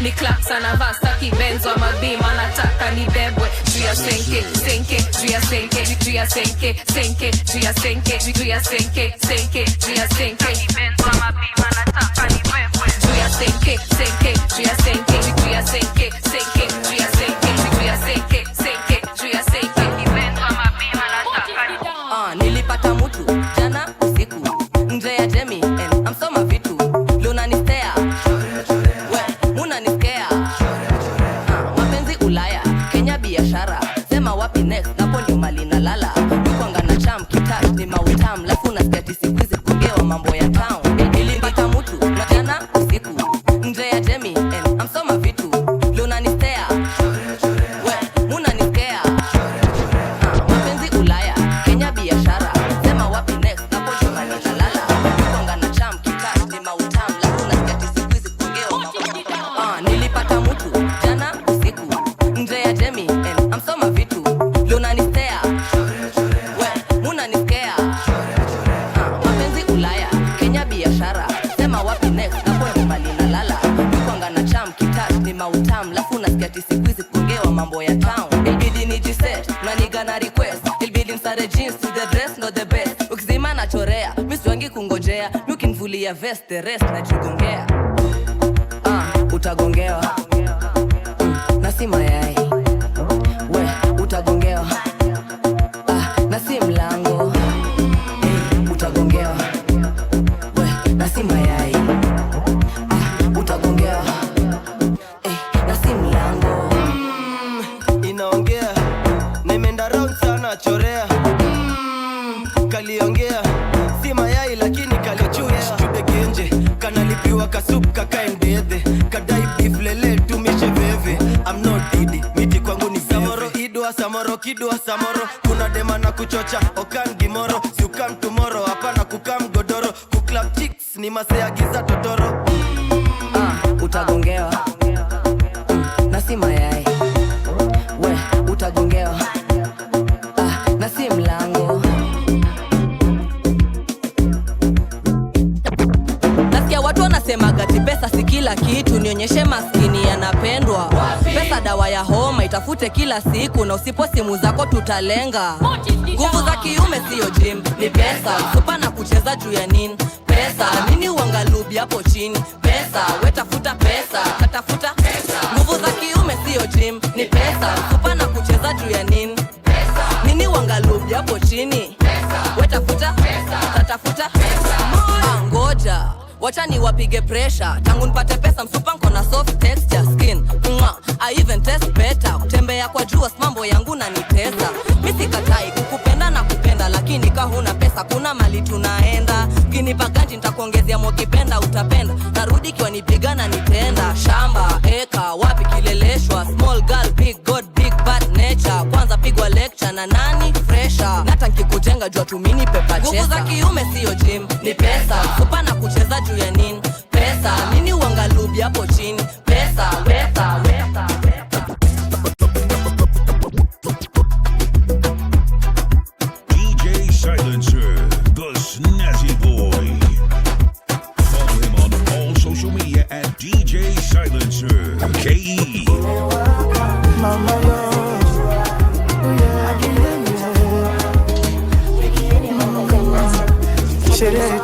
ni claps anavaa staki benzo ama bima nataka ni bebwe juu ya senke senke juu ya senke juu ya senke senke juu ya senke juu ya senke senke juu ya senke ni benzo ama bima nataka ni bebwe juu ya senke senke juu ya senke juu ya senke senke juu ya senke juu ya senke senke juu ya senke ni benzo ama bima nataka ni nilipata mtu jana usiku nje ya Jemi and I'm so mavitu luna ni stare we muna ni scare mapenzi Ulaya Kenya biashara sema wapi next napo ndio mali na lala kwanga na cham kitach ni mawitam lafu na skati sikuizi kugewa mambo ya town nilipata mtu na jana usiku nje ya Jemi and I'm so mavitu luna ni stare we muna ni scare mapenzi Ulaya Kenya biashara sema wapi next napo ndio mali na lala kwanga na cham kitach ni mawitam lafu na skati sikuizi kugewa mambo nilipata mtu jana usiku nje ya Jemi and I'm so mavitu luna ni stare we muna ni scare mapenzi Ulaya Kenya biashara sema wapi next napo ndio mali na lala kwanga na cham kitach ni mautam lafu na skati sikuizi kugewa mambo ya town ilibidi nijiset na nigana request ilibidi msare jeans to the dress not the best ukizima na chorea misi wangi kungojea nukinvulia vest the rest na jigongea utagongewa na si mayai we utagongewa na si mlango utagongewa we na si mayai utagongewa na si mlango inaongea na imeenda round sana chorea kaliongea si mayai lakini kalichua chude genje kanalipiwa kasup kakaendede kadai beef lele tumishe veve I'm not didi miti kwangu ni samoro idwa samoro kidwa samoro kuna dema na kuchocha okan gimoro you come tomorrow hapana kukam godoro kuklap chicks ni masea giza totoro utagongewa na si mayai we utagongewa na si mlango nasikia watu wanasemaga ati pesa si kila kitu nionyeshe maskini yanapendwa pesa dawa ya homa itafute kila siku na usipo simu zako tutalenga nguvu za kiume siyo gym ni pesa supa na kucheza juu ya nini pesa nini uangalubi hapo chini pesa wetafuta pesa tatafuta nguvu za kiume siyo gym ni pesa supa na kucheza juu ya nini nini uangalubi hapo chini wetafuta tatafuta ngoja wacha ni wapige pressure tangu nipate pesa msupa nko na soft texture skin I even test better kutembea kwa jua mambo yangu na nitesa mimi sikatai kukupenda na kupenda lakini kama huna pesa kuna mali tunaenda kinipa ganji nitakuongezea mokipenda utapenda narudi kiwa nipigana nitenda shamba eka wapi kileleshwa small girl big god big bad nature kwanza pigwa lecture na nani fresher nata nikikujenga jua tumini pepa chesa nguvu za kiume sio gym ni pesa kupa na kucheza juu ya nini pesa nini uangalubi hapo chini pesa pesa pesa DJ Silencer, the Snazzy Boy. Follow him on all social media at DJ Silencer KE. Mama,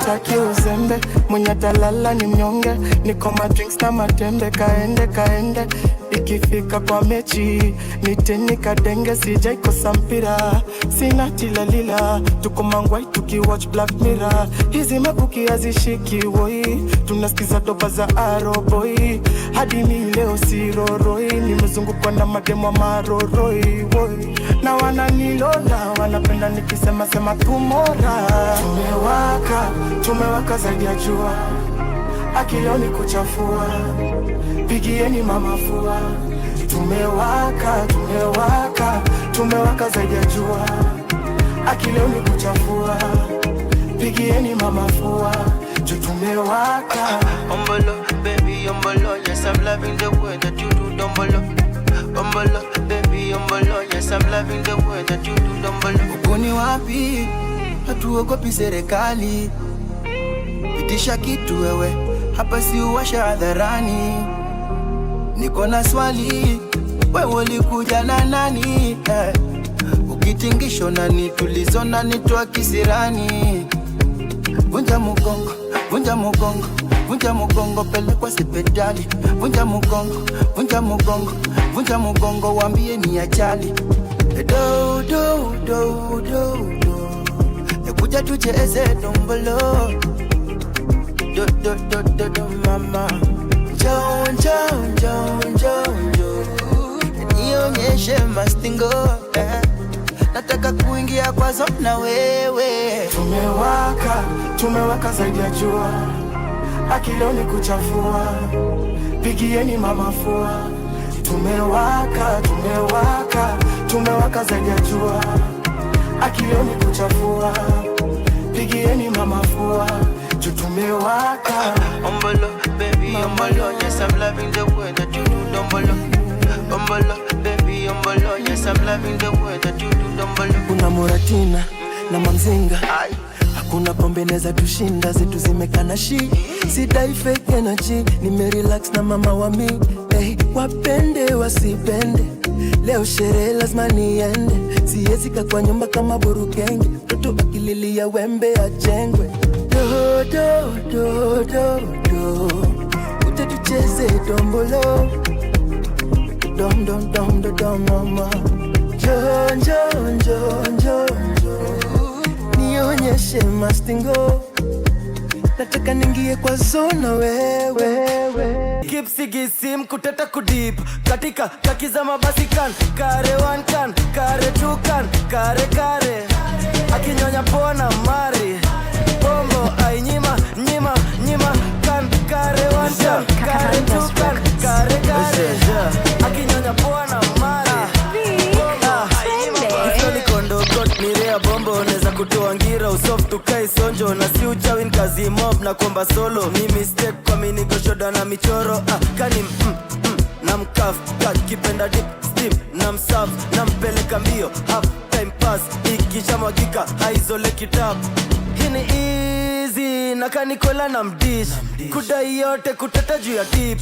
sitaki uzembe, mwenye talala ni mnyonge. Niko madrinks na matembe, kaende ikifika kwa mechi niteni kadenge, sijai kosa mpira, sina tilalila. Tuko mangwai tukiwatch Black Mirror, hizi mabuki hazishiki woi, tunasikiza doba za Arrowboy hadi ni leo siroroi. Nimezungukwa na mademo maroroi woi, na wananilola wanapenda nikisema sema tumora. Tumewaka zaidi ya jua, akilioni kuchafua, pigieni mama fua. Tumewaka zaidi ya jua, akilioni kuchafua, pigieni mama fua. Tumewaka. Umbolo, baby, umbolo, yes I'm loving the way that you do dumbolo. Umbolo, baby, umbolo, yes I'm loving the way that you do dumbolo. Ukoni wapi? Hatuogopi serikali, pitisha kitu wewe, hapa si uwasha hadharani. Niko na swali, wewe ulikuja na nani? Ukitingisho nani tulizo nani toa kisirani. Vunja mugongo, vunja mugongo, vunja mugongo, pelekwa hospitali. Vunja mugongo, vunja mugongo, vunja mugongo, waambie ni ajali. Do do do do do, kuja tucheze dombolo. Do do do do do mama, John John John John John, nionyeshe mastingo. Nataka kuingia kwa zona wewe. Tumewaka zaidi ya jua, akilioni kuchafua, pigieni mama fua. Tumewaka zaidi ya jua, akilioni kuchafua, pigieni mama fua. Tumewaka. Umbolo, baby, umbolo, yes I'm loving the way that you do dumbolo. Umbolo, baby, umbolo, yes I'm loving the way that you do dumbolo. Kuna Moratina na Mamzinga, hakuna pombe neza tushinda, zetu zimekana shi. Sidai fake energy, nimerelax na mama wa mi. Hey, wapende wasipende, leo sherehe lazima niende. Siwezi kaa kwa nyumba kama burukenge, mtoto akililia wembe ajengwe. Do do do do do, uje tucheze dombolo. Dom dom dom dom dom mama, John John John John John, nionyeshe mastingo. Nataka ningie kwa zona wewe. Kipsigi sim kuteta kudip, katika takiza mabasi kan, kare one kan, kare two kan, kare. Akinyonya pona mari, bombo ay nyima kan, kare one kan, kare two kan, kare. Akinyonya pona mari, bombo ay nyima. Usoni kondo got mirea bombo, neza kutoa ngira usoft tukai sonjo. Na si uchawin kazi mob na komba solo, ni mistake kwa mini goshoda na michoro. Kani na mkaf, kipenda dip steam, na msaf, na mpeleka mbio, half time pass, ikisha mwagika, haizole kitab. Hini easy, na kanikola na mdish, kudai yote kuteta juu ya tip.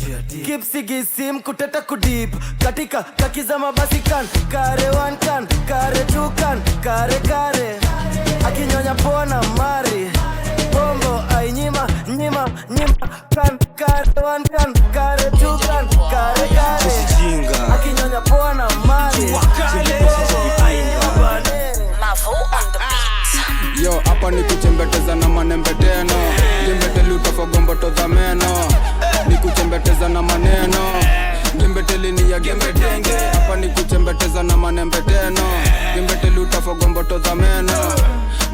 Kipsigi sim kuteta kudip, katika takiza mabasi kan, kare one kan, kare two kan, kare. Akinyonya pona mari, bombo ay nyima kan, kare one kan, kare two kan, kare. Akinyonya pona mari, yo hapa ni kuchembeteza na manembeteno, jembeteli utafagombo todha meno. Ni kuchembeteza na maneno, jembeteli ni ya gembetenge. Hapa ni kuchembeteza na manembeteno, jembeteli utafagombo todha meno.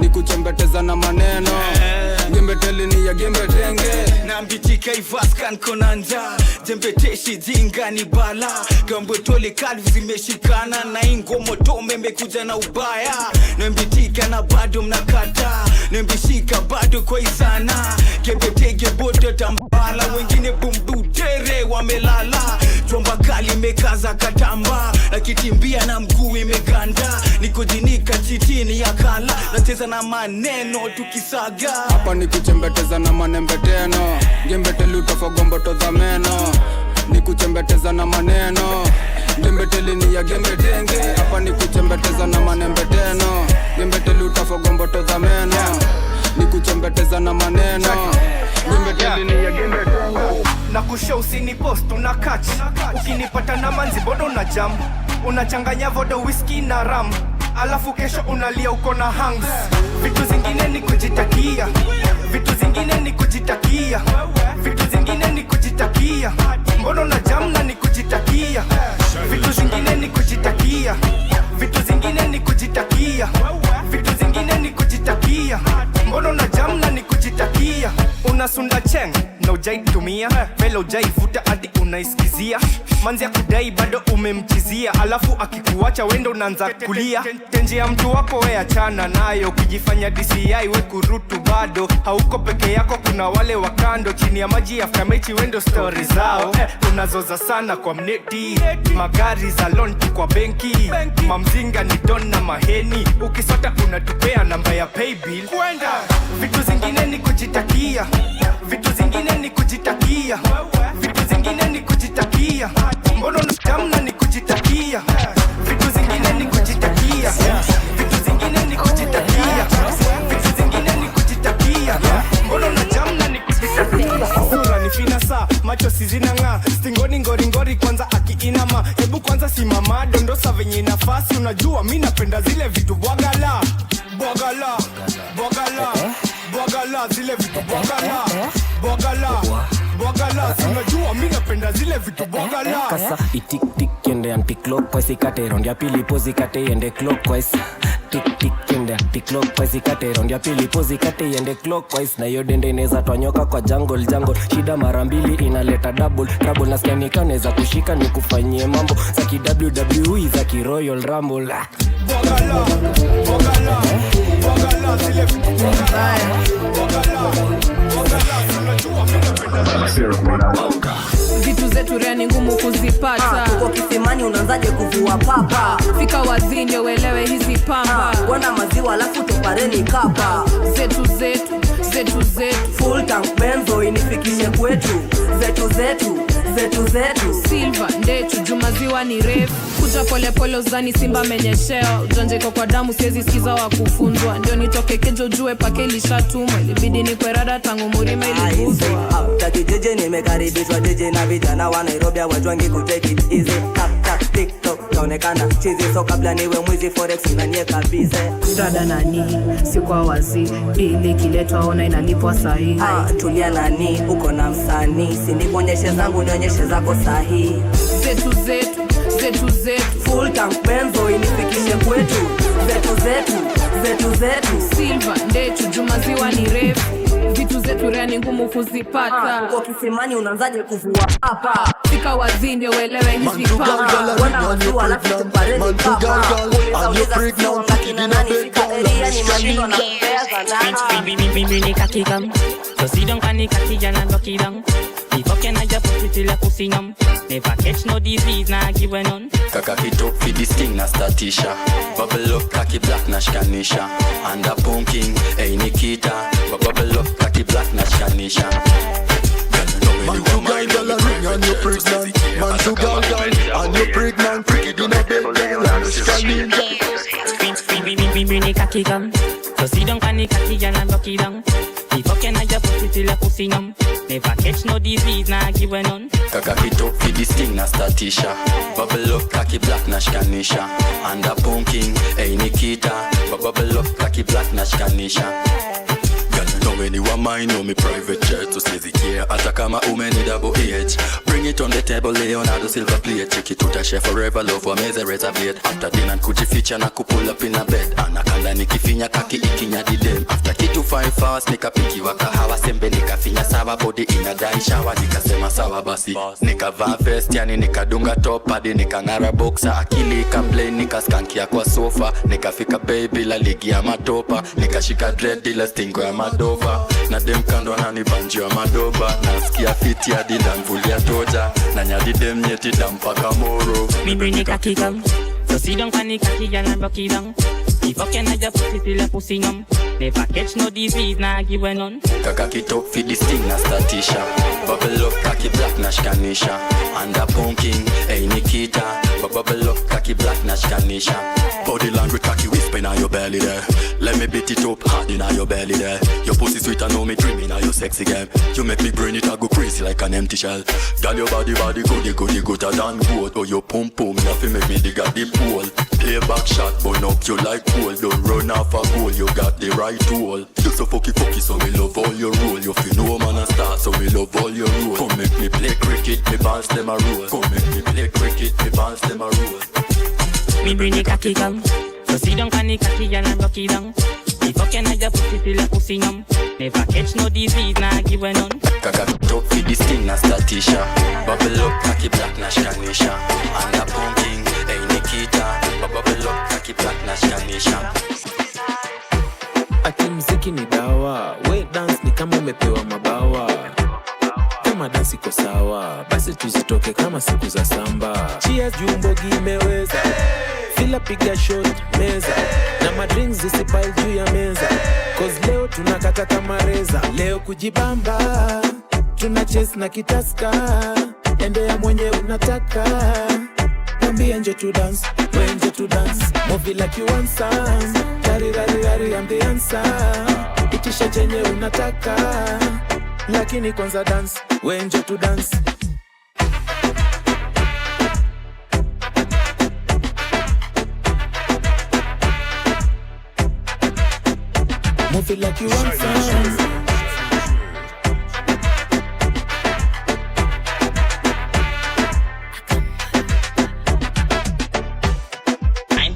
Ni kuchembeteza na maneno, jembeteli ni ya gembetenge. Na mbitika ivaskan konanja, jembeteshi jinga ni bala. Gambotole kalvi zimeshikana, na ingomo tome mekuja na ubaya. Na mbitika na bado mnakata, na mbishika bado kwa isana. Kebetege bote tambala, wengine bumbutere wamelala. Chomba kali mekaza katamba, na kitimbia na mguu imeganda. Niko jinika chitini ya kala, na cheza na maneno tukisaga. Hapa ni kuchembeteza na manembeteno, jembeteli utafagombo todha meno. Ni kuchembeteza na maneno, jembeteli ni ya gembetenge. Hapa ni kuchembeteza na manembeteno, jembeteli utafagombo todha meno. Ni kuchembeteza nikuchembeteza na maneno Jembeteli ni ya gembetengo na kusha usini post una catch ukinipata na manzi bodo na jam unachanganya vodo whisky na ram alafu kesho unalia uko na hangs vitu zingine ni kujitakia vitu zingine ni kujitakia vitu zingine ni kujitakia mbono na jam na ni kujitakia vitu zingine ni kujitakia vitu zingine ni kujitakia vitu zingine ni kujitakia mbono na jam na ni kujitakia unasunda cheng na ujaitumia vela ujaivuta hadi unaisikizia manzi ya kudai bado umemchizia alafu akikuacha wendo unaanza kulia tenje ya mtu wako we achana nayo kujifanya DCI we kurutu bado hauko peke yako kuna wale wakando chini ya maji after mechi wendo story zao unazoza sana kwa mneti magari za lonti kwa benki mamzinga ni don na maheni ukisota unatupea namba ya paybill kwenda vitu zingine ni kujitakia vitu zingine ni kujitakia vitu zingine ni kujitakia mbono namna ni kujitakia vitu zingine ni kujitakia vitu zingine ni kujitakia vitu zingine ni kujitakia mbono na jamna ni kujitakia sura ni fina saa macho sizinanga stingoni ngoringori kwanza akiinama hebu kwanza simama dondosa venye nafasi unajua mimi napenda zile vitu bwagala bwagala bwagala bwagala zile vitu bwagala bwagala bwagala unajua mimi napenda zile vitu bwagala kasa itik tik ende anti clockwise ikate round ya pili pose ikate ende clockwise tik tik ende anti clockwise ikate round ya pili pose ikate ende clockwise na hiyo dende inaweza twanyoka kwa jungle shida mara mbili inaleta double trouble na scan kanaweza kushika nikufanyie mambo za ki WWE za ki Royal Rumble bwagala bwagala bwagala zile vitu bwagala bwagala unajua mimi napenda vitu zetu rea ni ngumu kuzipata uko kisimani unaanzaje kuvua papa fika wazini uelewe hizi pamba bwana maziwa alafu topareni kapa zetu full tank benzo inifikishe kwetu zetu silva ndechu jumaziwa ni refu kuja polepole uzani simba menyesheo ujanjeko kwa damu siezi sikiza wa kufunzwa ndio nitoke kejo jue pake ilishatumwa ilibidi ni kwerada tangu murime iliguzwa takijeje nimekaribishwa jeje na vijana wa Nairobi wajwangi kuteki easy tap TikTok naonekana chizi so kabla niwe mwizi forex inanieka bize dada nani si kwa wazi ili kiletwa ona inalipwa sahihi tulia nani uko na msanii sindikuonyeshe zangu nionyeshe zako sahihi zetu full tank benzo inifikishe kwetu zetu silva ndechu jumaziwa ni refu vitu zetu rea ni ngumu kuzipata uko kisimani unaanzaje kuvua hapa fika wazini uelewe hizi pamba wana watu alafu tupareni kapa uliza wakina nani fika eria ni mashindo na kupea za Mimi ni kakigam so si don't panic kakijana dokidam Fucking I just put it till I pussy numb. Never catch no disease, nah give a none. Kaka kitok fi this thing na statisha. Bubble up kaki black na shkanisha. And a punking, hey Nikita. Bubble up kaki black na shkanisha. Man to girl a ring and you pregnant. Man to girl and you pregnant. Freaky in a bed girl and shkanisha. Mimi kaki gum. So si don't panic kakijana dokidam. Fucking I just put it till I pussy numb. Never catch no disease, nah give a none. Kaka kitok fi this thing na statisha. Bubble up kaki black na shkanisha. And a punking, hey Nikita. Bubble up kaki black na shkanisha. When you are mine, know me private jet. So say the care, hata kama umeni double H. Bring it on the table, Leonardo silver plate. Check it to the chef forever, love for meze razor blade. After dinner, kujificha na kupull up in a bed. Anakanda nikifinya kaki ikinya didem. After kitu 5 hours, nikapiki wakahawa. Sembe nikafinya sawa, body ina dai shower. Nikasema sawa basi, nikavaa vest, yani nikadunga top. Hadi nikangara boxer, akili ikamplay. Nikaskankia kwa sofa, nikafika baby la ligi ya matopa. Nikashika dread, ila stingo ya madova. Na dem kando ananibanjia madoba. Nasikia fiti hadi ndamvulia toja. Na nyadi dem nyeti dampaka moro. Mimi ni kakigam. So si don't panic kakijana dokidam. Fucking I just put it till I pussy numb. Never catch no disease, nah give a none. Kaka kitok fi this thing na statisha. Bubble up kaki black na shkanisha. And a punking, hey Nikita. Bubble up kaki black na shkanisha. Body language kaki whisper in your belly there. Let me beat it up hard inna your belly there. Your pussy sweet and know me dream inna your sexy game. You make me brain it a go crazy like an empty shell. Girl, your body goody gooder than gold. Oh, your pum pum, you fi make me dig a deep hole. Play back shot, burn up you like coal. Don't run off a goal, you got the right tool. You so fucky, so me love all your role. You fi know man a star, so me love all your role. Come make me play cricket, me balls them a roll. Come make me play cricket, me balls them a roll. Me bring the cocky down, so sit down on the cocky and I rock it down. The fucking I just put it till a pussy numb. Never catch no disease, nah give a none. Kaka top for the skin na statisha. Bubble up, cocky black na shanisha. And a pumping, hey Nikita. Bubble up, cocky black na shanisha. Ati mziki ni dawa, wait dance ni kama umepewa mabawa. Kama dansi iko sawa, basi tuzitoke kama siku za samba. Cheers Jumbogi imeweza, fila piga shot meza. Na madrinks zisipile juu ya meza, cause leo tunakata kama reza. Leo kujibamba, tuna chase na kitaska. Endea mwenye unataka, mwambie nje to dance, we nje to dance. Move like you want some, gari gari gari I'm the answer. Itisha chenye unataka, lakini kwanza dance, we nje to dance. Move it like you want some.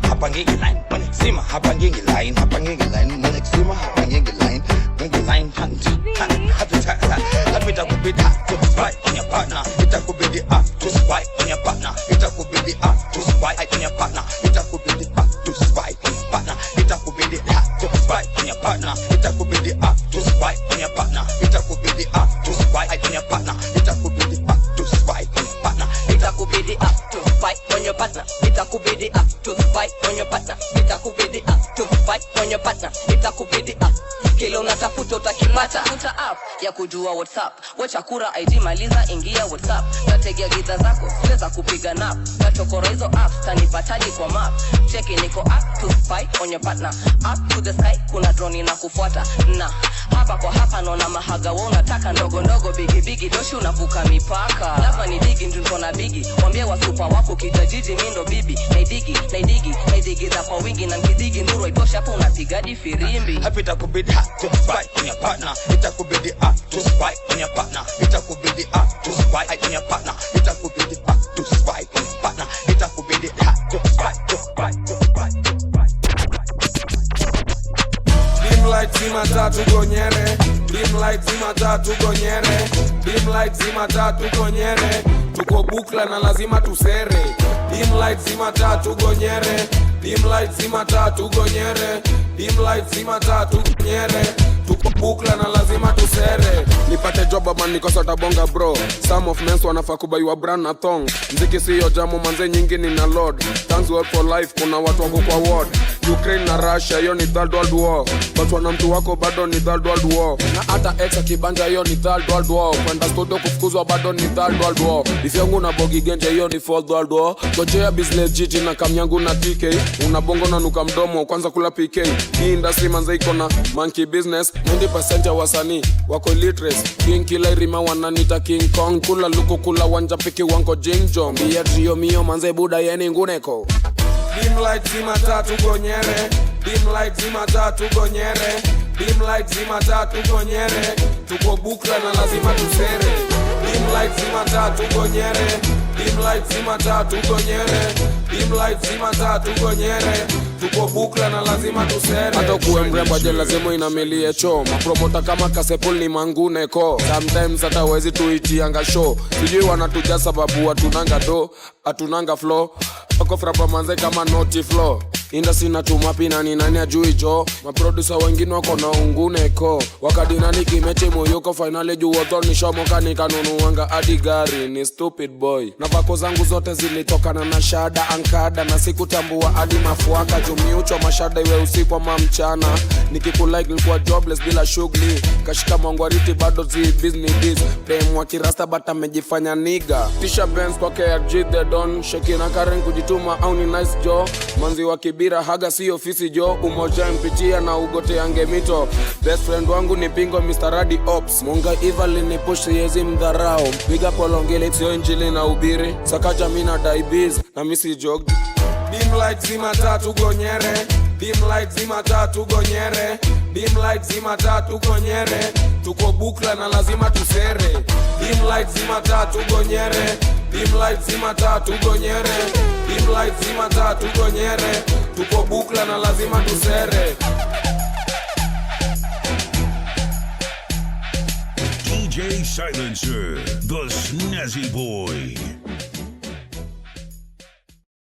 Hapa ngeke line, sima hapa ngeke line, hapa ngeke line, mwana sima hapa ngeke line hunt, itakubidi to spy on your partner, itakubidi to spy on your partner, itakubidi to spy on your partner, itakubidi to spy on your partner, itakubidi to spy on your partner, itakubidi to spy on your partner, itakubidi to spy on your partner, itakubidi to spy on your partner, itakubidi to spy on your partner, itakubidi to spy on your partner, itakubidi to spy on your partner, itakubidi kile unatafuta utakipata. Uta app ya kujua WhatsApp, wacha kura ID maliza ingia WhatsApp. Tategea giza zako siweza kupiga nap, nachokora hizo apps tanipataji kwa map. Cheki niko up to spy on your partner, up to the sky kuna drone na kufuata. Na hapa kwa hapa naona mahaga wewe unataka ndogo ndogo bigi bigi doshi unavuka mipaka. Lava ni digi ndio na bigi, mwambie wasupa wako kijajiji mimi ndo bibi. Naidigi za kwa wingi na nkidigi nduru itosha hapo unapigadi firimbi. Happy itakubidi to spy on your partner, itakubidi to spy on your partner, itakubidi to spy on your partner, itakubidi to spy on your partner, itakubidi to spy. Dim light zima tatu gonyere, dim light zima tatu gonyere, dim light zima tatu gonyere. Tuko bukla na lazima tusere. Dim light zima tatu gonyere, dim light zima tatu gonyere, dim light zima tatu gonyere. Tuko bukla na lazima tusere. Nipate job ama nikosota bonga bro. Some of men wanafaa kubaiwa brand na thong. Mziki siyo jamu manze nyingi ni na load. Thanks work for life kuna watu wako kwa ward. Ukraine na Russia hiyo ni third world war. But wana mtu wako bado ni third world war. Na hata ex akibanja hiyo ni third world war. Kwenda studio kufukuzwa bado ni third world war. If yangu na bogi genje hiyo ni fourth world war. Gojea business jiji na kamyangu na TK. Unabongo na nuka mdomo kwanza kula PK. Hii industry manze iko na monkey business. 90% ya wasanii wako illiteracy. King kila rima wananita King Kong. Kula luku kula wanja piki wanko jinjo. Mbia trio mio manze buda yeni nguneko. Dim light zima tatu gonyere, dim light zima tatu gonyere, dim light zima tatu gonyere. Tuko bukla na lazima tusere. Dim light zima tatu gonyere, dim light zima tatu gonyere, dim light zima tatu gonyere. Tuko bukla na lazima tusere. Hata kuwe mrembo je lazima inamilie cho. Mapromota kama Kasepul ni manguneko. Sometimes hata wezi tuitianga show. Sijui wanatuja sababu hatunanga do, hatunanga flow. Wako frapa manze kama naughty flow. Industry na tumapina ni nani ajui jo. Maproducer wengine wako na unguneko. Wakadinani kimechi muyuko finally juu otoni shomoka nikanunuanga hadi gari. Ni stupid boy. Na vako zangu zote zilitokana na shada ankada. Na sikutambua hadi mafuaka jumiucho mashada iwe usiku ama mchana. Nikikulike nilikuwa jobless bila shughuli. Kashika mangwariti bado zi business biz. Dem wakirasta bata mejifanya niga. Tisha Benz kwa KRG they don't. Sheki na Karen kujituma au ni nice jo. Manzi wakibi bira haga si ofisi jo, umoja mpitia na ugote yange mito. Best friend wangu ni Pingo Mr. Radi Ops, Munga Evil ni push yezi mdharao. Piga polongele sio injili na ubiri, sakaja mina daibiz na misi jog. Dim light zima tatu gonyere, dim light zima tatu gonyere, dim light zima tatu gonyere, tuko bukla na lazima tusere. Dim light zima tatu gonyere, dim light zima tatu gonyere, dim light zima tatu gonyere, tuko bukla na lazima tusere. DJ Silencer, the Snazzy Boy.